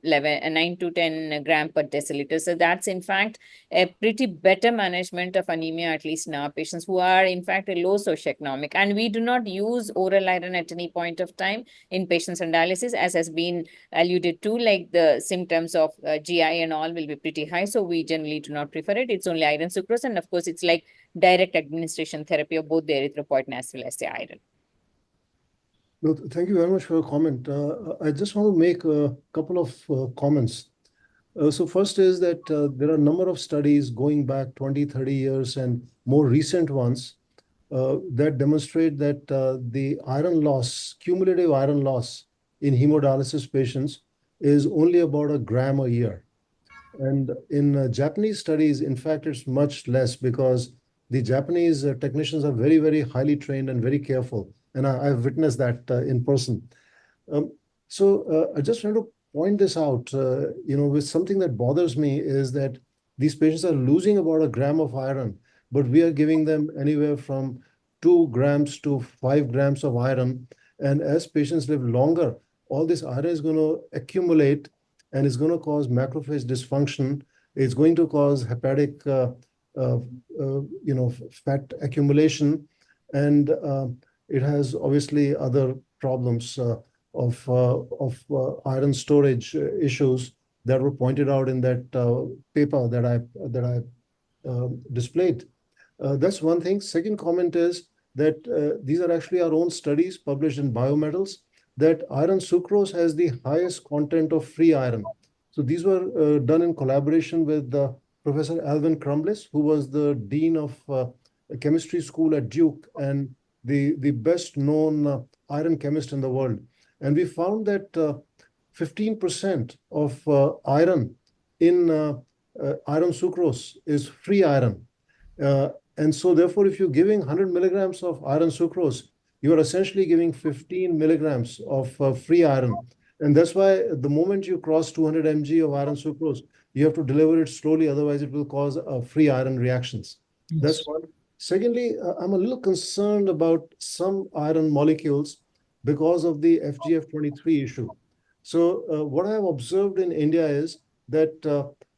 gram per deciliter. So that's in fact a pretty better management of anemia, at least in our patients who are in fact a low socioeconomic. And we do not use oral iron at any point of time in patients on dialysis, as has been alluded to, like the symptoms of GI and all will be pretty high. So we generally do not prefer it. It's only iron sucrose, and of course it's like direct administration therapy of both the erythropoietin as well as the iron. No, thank you very much for your comment. I just want to make a couple of comments. So first is that there are a number of studies going back 20, 30 years and more recent ones that demonstrate that the iron loss, cumulative iron loss in hemodialysis patients is only about a gram a year. And in Japanese studies, in fact, it's much less because the Japanese technicians are very, very highly trained and very careful. And I've witnessed that in person. So I just want to point this out, with something that bothers me is that these patients are losing about a gram of iron, but we are giving them anywhere from 2 grams to 5 grams of iron. And as patients live longer, all this iron is going to accumulate and it's going to cause macrophage dysfunction. It's going to cause hepatic, fat accumulation, and it has obviously other problems of iron storage issues that were pointed out in that paper that I displayed. That's one thing. Second comment is that these are actually our own studies published in Biometals, that iron sucrose has the highest content of free iron. So these were done in collaboration with Professor Alvin Crumbliss, who was the dean of chemistry school at Duke and the best known iron chemist in the world. And we found that 15% of iron in iron sucrose is free iron. And so therefore, if you're giving 100 milligrams of iron sucrose, you are essentially giving 15 milligrams of free iron. And that's why the moment you cross 200 mg of iron sucrose, you have to deliver it slowly, otherwise it will cause free iron reactions. Yes. That's one. Secondly, I'm a little concerned about some iron molecules because of the FGF23 issue. So what I have observed in India is that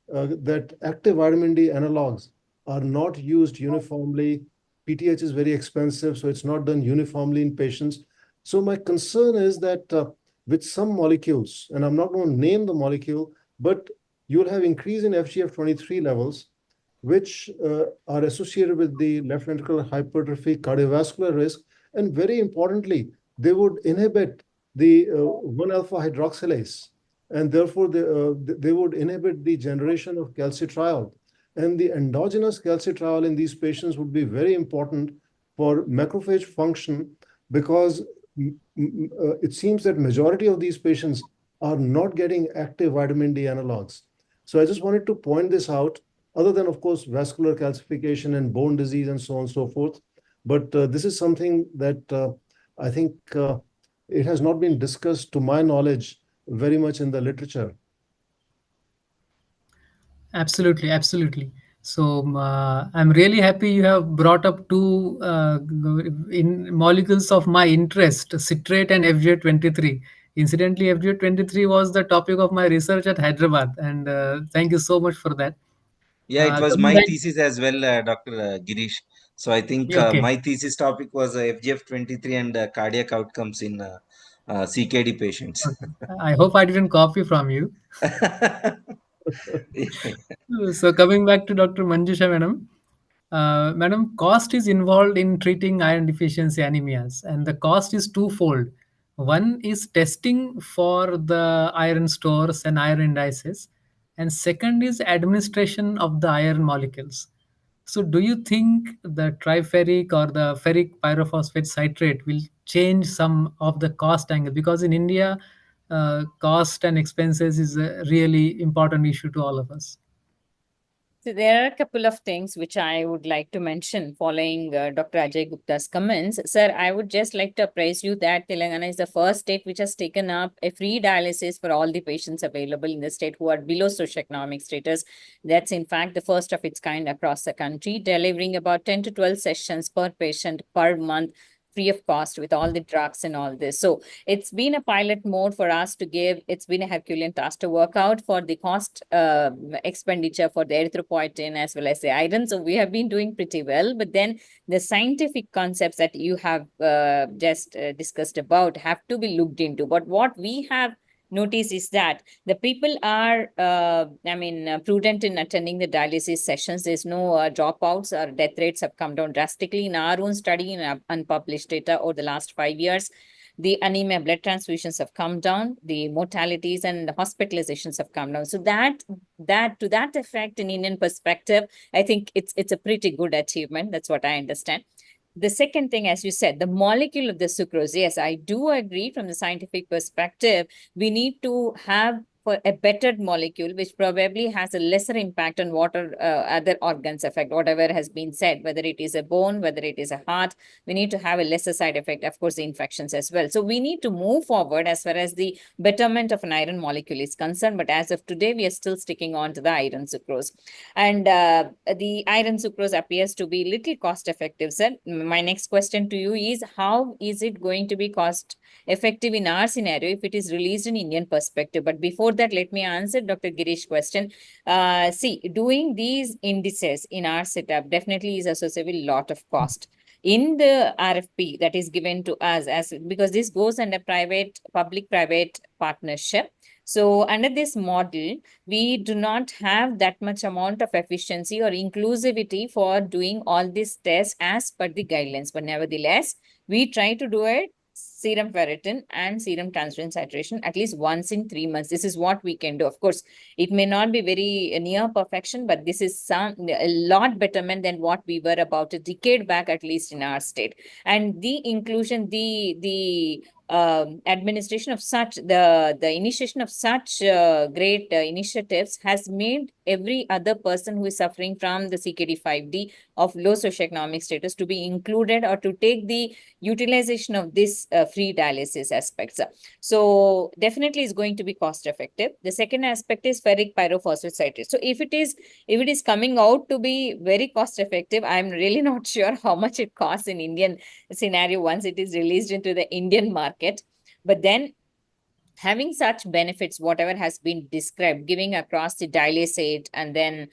that active vitamin D analogs are not used uniformly. PTH is very expensive, so it's not done uniformly in patients. So my concern is that with some molecules, and I'm not going to name the molecule, but you'll have increase in FGF23 levels, which are associated with the left ventricular hypertrophy, cardiovascular risk, and very importantly, they would inhibit the 1-alpha hydroxylase, and therefore they would inhibit the generation of calcitriol. And the endogenous calcitriol in these patients would be very important for macrophage function, because it seems that majority of these patients are not getting active vitamin D analogs. So I just wanted to point this out, other than, of course, vascular calcification and bone disease and so on and so forth. But this is something that I think it has not been discussed, to my knowledge, very much in the literature. Absolutely, absolutely. So I'm really happy you have brought up two in molecules of my interest, citrate and FGF23. Incidentally, FGF23 was the topic of my research at Hyderabad, and thank you so much for that. Yeah, it was Coming my back- thesis as well, Dr. Girish. So I think Okay. my thesis topic was FGF23 and cardiac outcomes in CKD patients. I hope I didn't copy from you. So coming back to Dr. Manjusha, madam. Madam, cost is involved in treating iron deficiency anemias, and the cost is twofold. One is testing for the iron stores and iron indices, and second is administration of the iron molecules. So, do you think the triferic or the ferric pyrophosphate citrate will change some of the cost angle? Because in India, cost and expenses is a really important issue to all of us. So there are a couple of things which I would like to mention following Dr. Ajay Gupta's comments. Sir, I would just like to appraise you that Telangana is the first state which has taken up a free dialysis for all the patients available in the state who are below socioeconomic status. That's in fact the first of its kind across the country, delivering about 10 to 12 sessions per patient per month, free of cost, with all the drugs and all this. So it's been a pilot mode for us to give. It's been a Herculean task to work out for the cost expenditure for the erythropoietin as well as the iron. So we have been doing pretty well. But then the scientific concepts that you have just discussed about have to be looked into. But what we have notice is that the people are, prudent in attending the dialysis sessions. There's no dropouts, or death rates have come down drastically. In our own study, in unpublished data over the last 5 years, the anemia blood transfusions have come down, the mortalities and the hospitalizations have come down. So that to that effect, in Indian perspective, I think it's a pretty good achievement. That's what I understand. The second thing, as you said, the molecule of the sucrose. Yes, I do agree from the scientific perspective. We need to have for a better molecule, which probably has a lesser impact on what other organs affect, whatever has been said, whether it is a bone, whether it is a heart, we need to have a lesser side effect, of course, the infections as well. So we need to move forward as far as the betterment of an iron molecule is concerned. But as of today, we are still sticking on to the iron sucrose. And the iron sucrose appears to be little cost effective, sir. My next question to you is, how is it going to be cost effective in our scenario if it is released in Indian perspective? But before that, let me answer Dr. Girish question. See, doing these indices in our setup definitely is associated with a lot of cost. In the RFP that is given to us, as because this goes under public-private partnership. So under this model, we do not have that much amount of efficiency or inclusivity for doing all these tests as per the guidelines. But nevertheless, we try to do it serum ferritin and serum transferrin saturation at least once in 3 months. This is what we can do. Of course, it may not be very near perfection, but this is a lot betterment than what we were about a decade back, at least in our state. And the inclusion, the administration of such, the initiation of such great initiatives has made every other person who is suffering from the CKD5D of low socioeconomic status to be included or to take the utilization of this free dialysis aspects. So definitely is going to be cost effective. The second aspect is ferric pyrophosphate citrate. So if it is coming out to be very cost effective, I'm really not sure how much it costs in Indian scenario once it is released into the Indian market. But then having such benefits, whatever has been described, giving across the dialysate and then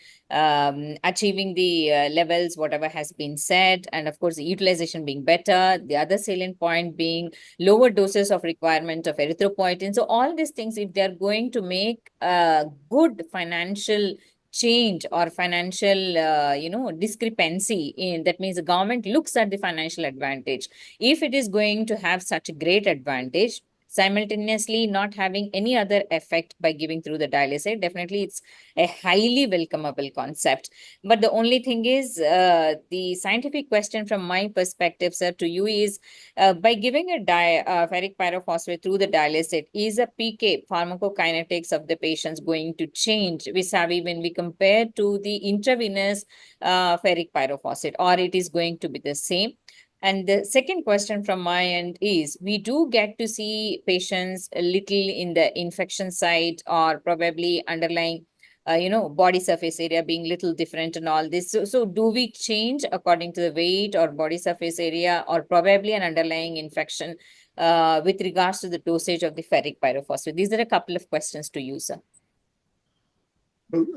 achieving the levels, whatever has been said, and of course, the utilization being better, the other salient point being lower doses of requirement of erythropoietin. So all these things, if they're going to make a good financial change or financial discrepancy in, that means the government looks at the financial advantage. If it is going to have such a great advantage, simultaneously not having any other effect by giving through the dialysate, definitely it's a highly welcomeable concept. But the only thing is, the scientific question from my perspective, sir, to you is, by giving a ferric pyrophosphate through the dialysate, is a PK pharmacokinetics of the patients going to change vis-a-vis when we compare to the intravenous ferric pyrophosphate, or it is going to be the same? And the second question from my end is, we do get to see patients a little in the infection side or probably underlying, body surface area being little different and all this. So do we change according to the weight or body surface area, or probably an underlying infection with regards to the dosage of the ferric pyrophosphate? These are a couple of questions to you, sir. Well,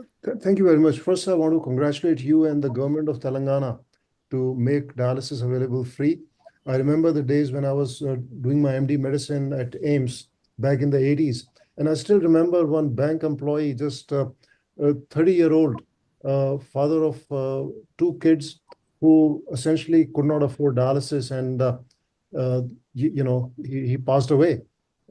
thank you very much. First, I want to congratulate you and the government of Telangana to make dialysis available free. I remember the days when I was doing my MD medicine at AIMS back in the 80s. And I still remember one bank employee, just a 30-year-old father of two kids who essentially could not afford dialysis, and he passed away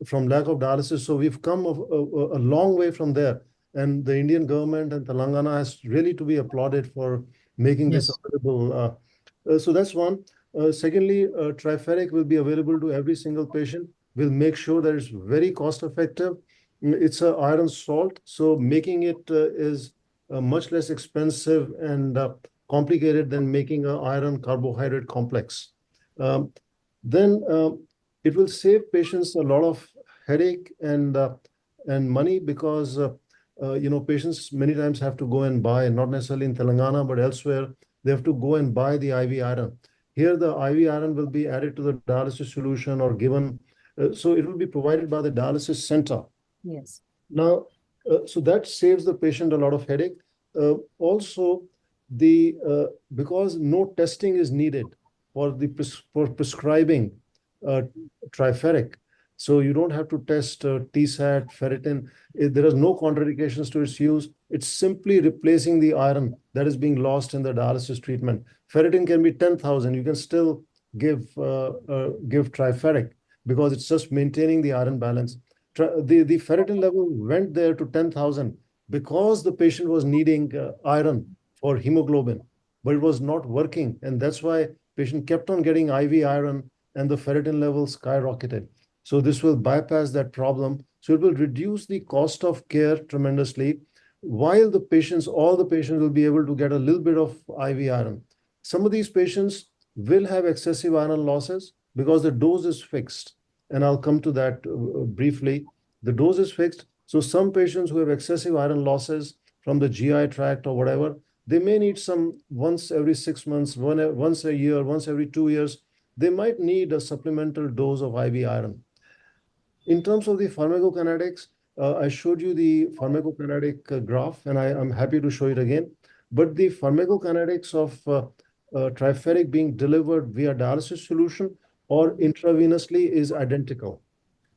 from lack of dialysis. So we've come a long way from there. And the Indian government and Telangana has really to be applauded for making this available. So that's one. Secondly, Triferic will be available to every single patient. We'll make sure that it's very cost effective. It's an iron salt, so making it is much less expensive and complicated than making an iron carbohydrate complex. Then it will save patients a lot of headache and money, because patients many times have to go and buy, not necessarily in Telangana, but elsewhere, they have to go and buy the IV iron. Here, the IV iron will be added to the dialysis solution or given, so it will be provided by the dialysis center. Yes. Now, so that saves the patient a lot of headache. Also, because no testing is needed for prescribing Triferic, so you don't have to test TSAT, ferritin. There is no contraindications to its use. It's simply replacing the iron that is being lost in the dialysis treatment. Ferritin can be 10,000. You can still give Triferic because it's just maintaining the iron balance. The ferritin level went there to 10,000 because the patient was needing iron for hemoglobin, but it was not working. And that's why patient kept on getting IV iron and the ferritin levels skyrocketed. So this will bypass that problem. So it will reduce the cost of care tremendously, while all the patients will be able to get a little bit of IV iron. Some of these patients will have excessive iron losses because the dose is fixed. And I'll come to that briefly. The dose is fixed. So some patients who have excessive iron losses from the GI tract or whatever, they may need some once every 6 months, once a year, once every 2 years. They might need a supplemental dose of IV iron. In terms of the pharmacokinetics, I showed you the pharmacokinetic graph, and I'm happy to show it again. But the pharmacokinetics of Triferic being delivered via dialysis solution or intravenously is identical.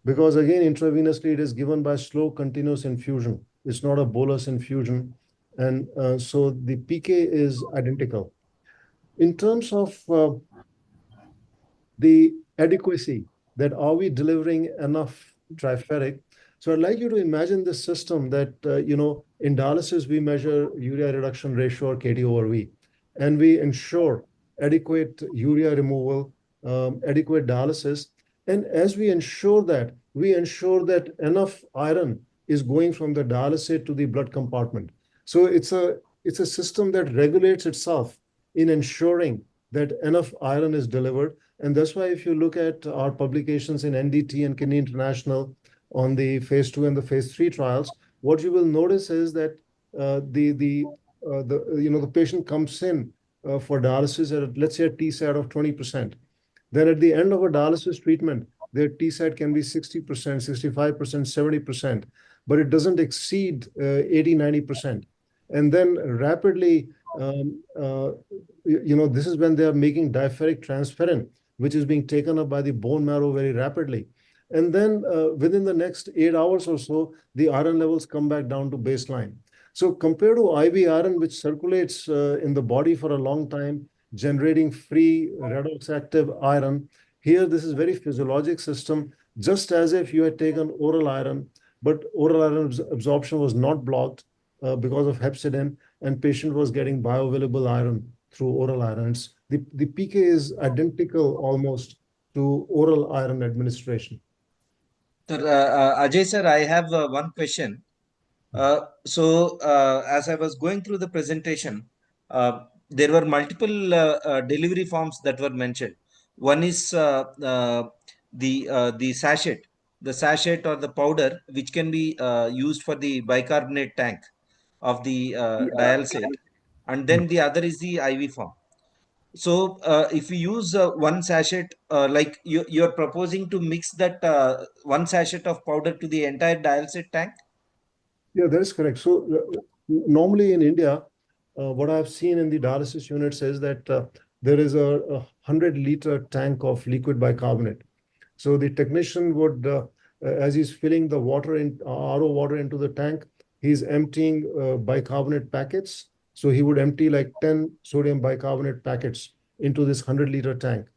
Because again, intravenously, it is given by slow continuous infusion. It's not a bolus infusion. And so the PK is identical. In terms of the adequacy, that are we delivering enough Triferic? So I'd like you to imagine this system that, in dialysis, we measure urea reduction ratio or KD over V, and we ensure adequate urea removal, adequate dialysis. And as we ensure that enough iron is going from the dialysate to the blood compartment. So it's a system that regulates itself in ensuring that enough iron is delivered. And that's why if you look at our publications in NDT and Kidney International on the phase 2 and the phase 3 trials, what you will notice is that the patient comes in for dialysis at, let's say, a TSAT of 20%. Then at the end of a dialysis treatment, their TSAT can be 60%, 65%, 70%, but it doesn't exceed 80, 90%. And then rapidly, this is when they are making diapheric transferrin, which is being taken up by the bone marrow very rapidly. And then within the next 8 hours or so, the iron levels come back down to baseline. So compared to IV iron, which circulates in the body for a long time, generating free redox active iron, here this is very physiologic system, just as if you had taken oral iron, but oral iron absorption was not blocked because of hepcidin, and patient was getting bioavailable iron through oral irons. The PK is identical almost to oral iron administration. Sir, Ajay sir, I have one question. As I was going through the presentation, there were multiple delivery forms that were mentioned. One is the sachet or the powder, which can be used for the bicarbonate tank of the dialysate, and then the other is the IV form. So if we use one sachet, like you're proposing to mix that one sachet of powder to the entire dialysate tank? Yeah, that is correct. So normally in India, what I've seen in the dialysis units is that there is a 100-liter tank of liquid bicarbonate. So the technician would, as he's filling the water in RO water into the tank, he's emptying bicarbonate packets. So he would empty like 10 sodium bicarbonate packets into this 100-liter tank.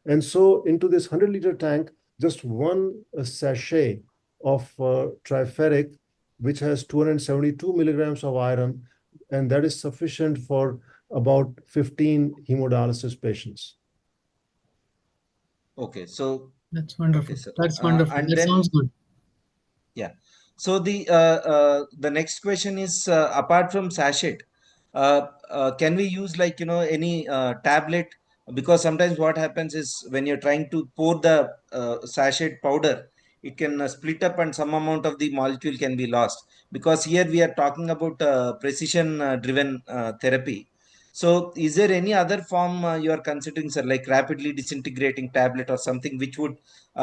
And so into this 100-liter tank, just one sachet of Triferic, which has 272 milligrams of iron, and that is sufficient for about 15 hemodialysis patients. Okay, so That's wonderful. okay, That's wonderful. and That then, sounds good. yeah. So the next question is, apart from sachet, can we use like any tablet? Because sometimes what happens is when you're trying to pour the sachet powder, it can split up and some amount of the molecule can be lost. Because here we are talking about precision driven therapy. So is there any other form you are considering, sir, like rapidly disintegrating tablet or something which would,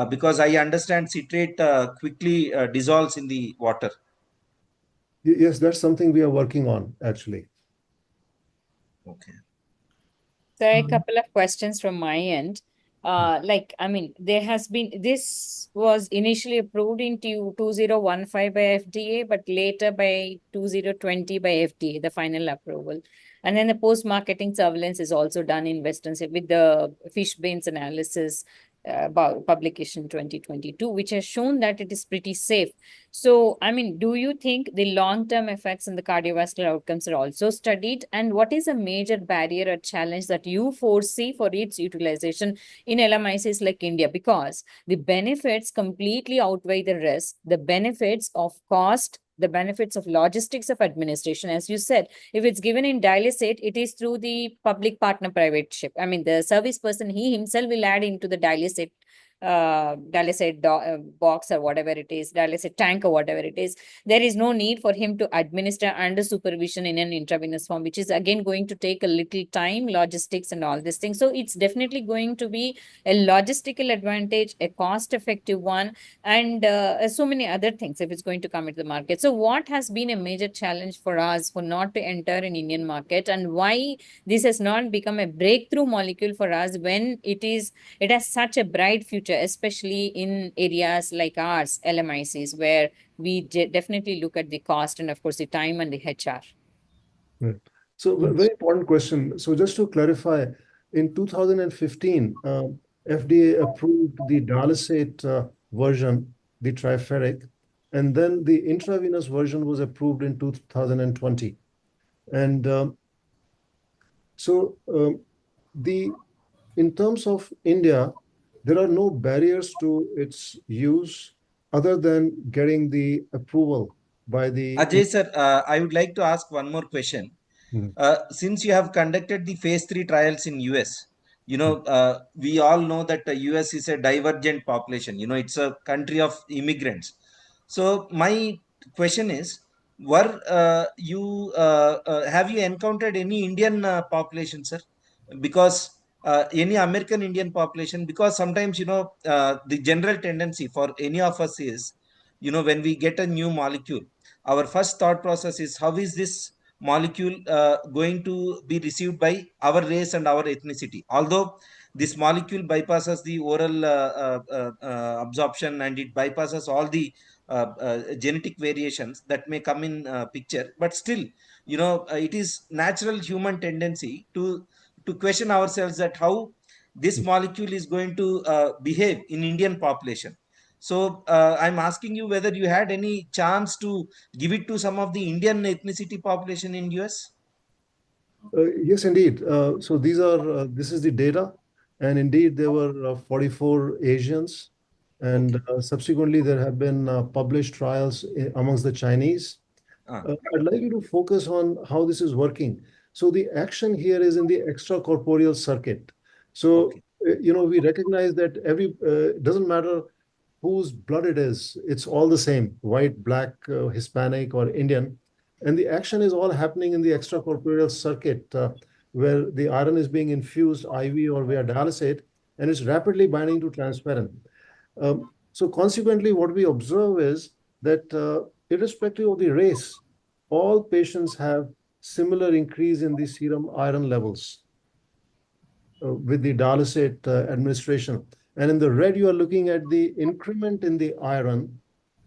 because I understand citrate quickly dissolves in the water. Yes, that's something we are working on, actually. Okay. So a couple of questions from my end. There has been, this was initially approved in 2015 by FDA, but later by 2020 by FDA, the final approval. And then the post-marketing surveillance is also done in Western with the Fishbane's analysis about publication 2022, which has shown that it is pretty safe. So, do you think the long-term effects and the cardiovascular outcomes are also studied? And what is a major barrier or challenge that you foresee for its utilization in LMICs like India? Because the benefits completely outweigh the risk, the benefits of cost, the benefits of logistics of administration. As you said, if it's given in dialysate, it is through the public partner private ship. The service person, he himself will add into the dialysate box or whatever it is, dialysate tank or whatever it is. There is no need for him to administer under supervision in an intravenous form, which is again going to take a little time, logistics and all these things. So it's definitely going to be a logistical advantage, a cost-effective one, and so many other things if it's going to come into the market. So what has been a major challenge for us for not to enter an Indian market, and why this has not become a breakthrough molecule for us when it has such a bright future, especially in areas like ours, LMICs, where we definitely look at the cost and of course the time and the HR. Right. So very important question. So just to clarify, in 2015, FDA approved the dialysate version, the Triferic, and then the intravenous version was approved in 2020. And in terms of India, there are no barriers to its use other than getting the approval by the... Ajay sir, I would like to ask one more question. Since you have conducted the phase 3 trials in US, we all know that the US is a divergent population. It's a country of immigrants. So my question is, have you encountered any Indian population, sir? Because any American Indian population, because sometimes, the general tendency for any of us is, when we get a new molecule, our first thought process is, how is this molecule going to be received by our race and our ethnicity? Although this molecule bypasses the oral absorption, and it bypasses all the genetic variations that may come in picture, but still, it is natural human tendency to question ourselves that how this molecule is going to behave in Indian population. So I'm asking you whether you had any chance to give it to some of the Indian ethnicity population in US. Yes, indeed. So this is the data, and indeed there were 44 Asians, and subsequently there have been published trials amongst the Chinese. I'd like you to focus on how this is working. So the action here is in the extracorporeal circuit. So, we recognize that doesn't matter whose blood it is, it's all the same, white, black, Hispanic, or Indian. And the action is all happening in the extracorporeal circuit, where the iron is being infused IV or via dialysate, and it's rapidly binding to transferrin. So consequently, what we observe is that irrespective of the race, all patients have similar increase in the serum iron levels with the dialysate administration. And in the red, you are looking at the increment in the iron,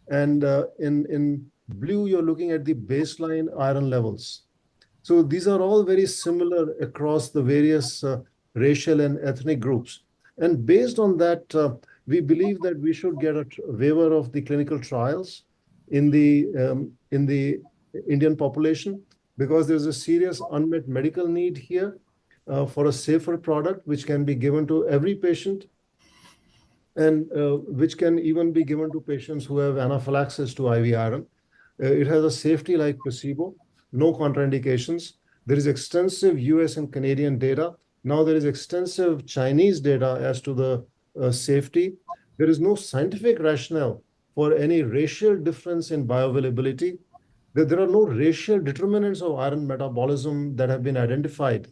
and in blue, you're looking at the baseline iron levels. So these are all very similar across the various racial and ethnic groups. And based on that, we believe that we should get a waiver of the clinical trials in the Indian population, because there's a serious unmet medical need here for a safer product which can be given to every patient, and which can even be given to patients who have anaphylaxis to IV iron. It has a safety like placebo, no contraindications. There is extensive US and Canadian data. Now there is extensive Chinese data as to the safety. There is no scientific rationale for any racial difference in bioavailability. There are no racial determinants of iron metabolism that have been identified,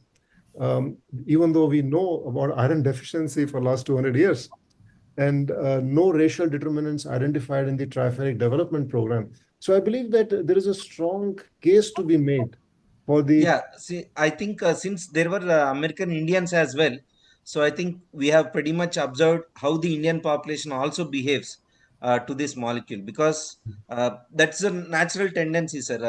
even though we know about iron deficiency for the last 200 years. And no racial determinants identified in the Triferic development program. So I believe that there is a strong case to be made for the... Yeah, see, I think since there were American Indians as well, so I think we have pretty much observed how the Indian population also behaves to this molecule, because that's a natural tendency, sir.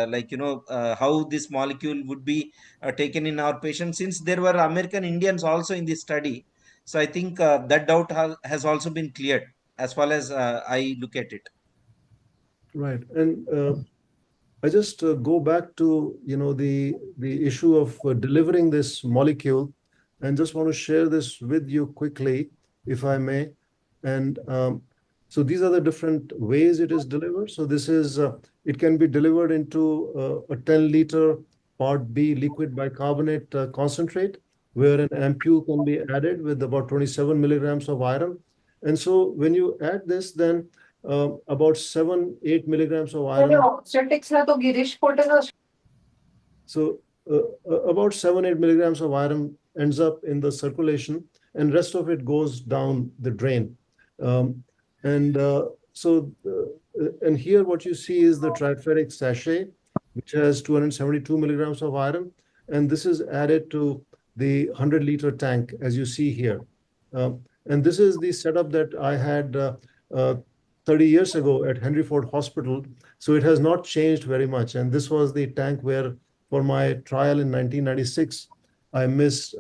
How this molecule would be taken in our patients, since there were American Indians also in this study. So I think that doubt has also been cleared as far as I look at it. Right. And I just go back to the issue of delivering this molecule, and just want to share this with you quickly, if I may. And so these are the different ways it is delivered. So this is it can be delivered into a 10-liter Part B liquid bicarbonate concentrate, where an ampule can be added with about 27 milligrams of iron. And so when you add this, then about 7-8 milligrams of iron. So about 7-8 milligrams of iron ends up in the circulation, and rest of it goes down the drain. And here what you see is the Triferic sachet, which has 272 milligrams of iron, and this is added to the 100-liter tank, as you see here. And this is the setup that I had 30 years ago at Henry Ford Hospital. So it has not changed very much. And this was the tank where, for my trial in 1996, I mixed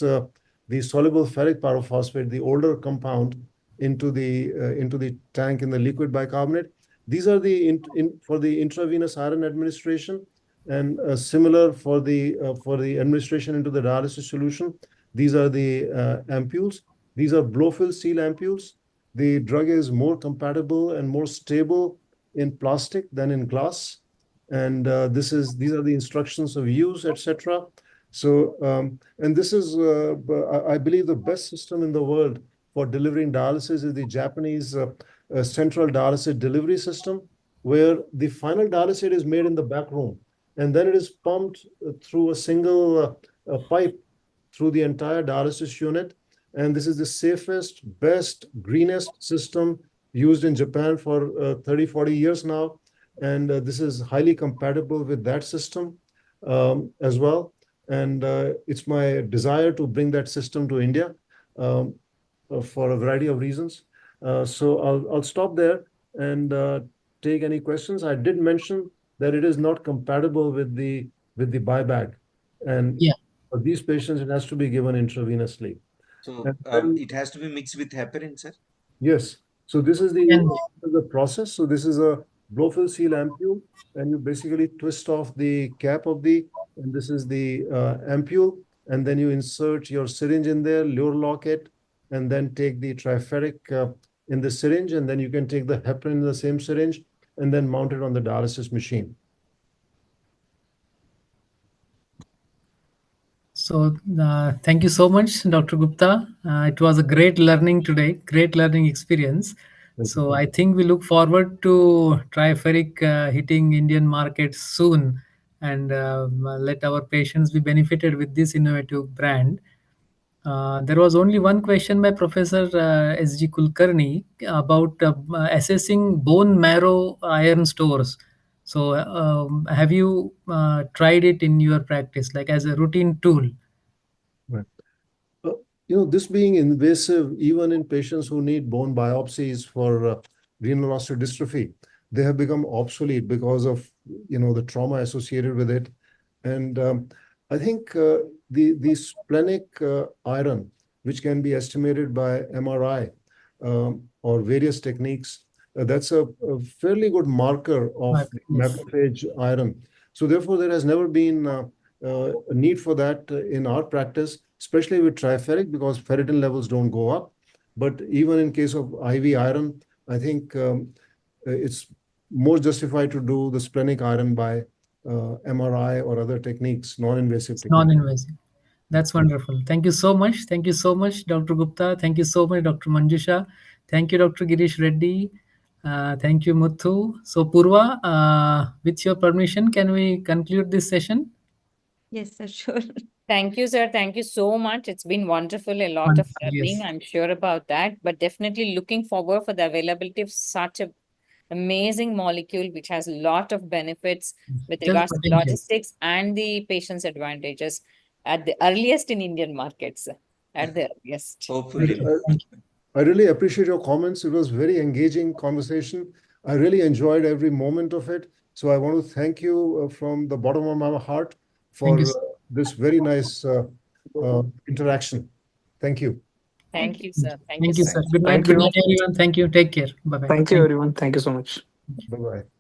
the soluble ferric pyrophosphate, the older compound, into the tank in the liquid bicarbonate. These are for the intravenous iron administration, and similar for the administration into the dialysis solution. These are the ampules. These are blow-fill seal ampules. The drug is more compatible and more stable in plastic than in glass. And these are the instructions of use, etc. So, and this is, I believe, the best system in the world for delivering dialysis is the Japanese central dialysis delivery system, where the final dialysate is made in the back room, and then it is pumped through a single pipe through the entire dialysis unit. And this is the safest, best, greenest system used in Japan for 30, 40 years now. And this is highly compatible with that system as well. And it's my desire to bring that system to India for a variety of reasons. So I'll stop there and take any questions. I did mention that it is not compatible with the buyback. And Yeah. for these patients, it has to be given intravenously. So then, it has to be mixed with heparin, sir? yes. So this is And the process. So this is a blow-fill seal ampule, and you basically twist off the cap of and this is the ampule, and then you insert your syringe in there, lure lock it, and then take the Triferic in the syringe, and then you can take the heparin in the same syringe, and then mount it on the dialysis machine. so thank you so much, Dr. Gupta. It was a great learning today, great learning experience. So I think we look forward to Triferic hitting Indian markets soon, and let our patients be benefited with this innovative brand. There was only one question by Professor S.G. Kulkarni about assessing bone marrow iron stores. So have you tried it in your practice, like as a routine tool? Right. This being invasive, even in patients who need bone biopsies for renal osteodystrophy, they have become obsolete because of, the trauma associated with it. And I think the splenic iron, which can be estimated by MRI or various techniques, that's a fairly good marker of macrophage iron. So therefore, there has never been a need for that in our practice, especially with Triferic, because ferritin levels don't go up. But even in case of IV iron, I think it's more justified to do the splenic iron by MRI or other techniques, non-invasive techniques. Non-invasive. That's wonderful. Thank you so much. Thank you so much, Dr. Gupta. Thank you so much, Dr. Manjusha. Thank you, Dr. Girish Reddy. Thank you, Muthu. So, Purva, with your permission, can we conclude this session? Yes, sir, sure. Thank you, sir. Thank you so much. It's been wonderful, a lot of Wonderful, learning, yes. I'm sure about that, but definitely looking forward for the availability of such a amazing molecule, which has a lot of benefits with There's regards to potential. logistics and the patient's advantages at the earliest in Indian markets, at the earliest. Hopefully. Thank you. I really appreciate your comments. It was very engaging conversation. I really enjoyed every moment of it. So I want to thank you from the bottom of my heart for Thank you. this very nice interaction. Thank you. Thank you, sir. Thank you, sir. Thank Good night. Thank Good you. night, everyone. Thank you. Take care. Bye-bye. Thank you, everyone. Thank you so much. Bye-bye.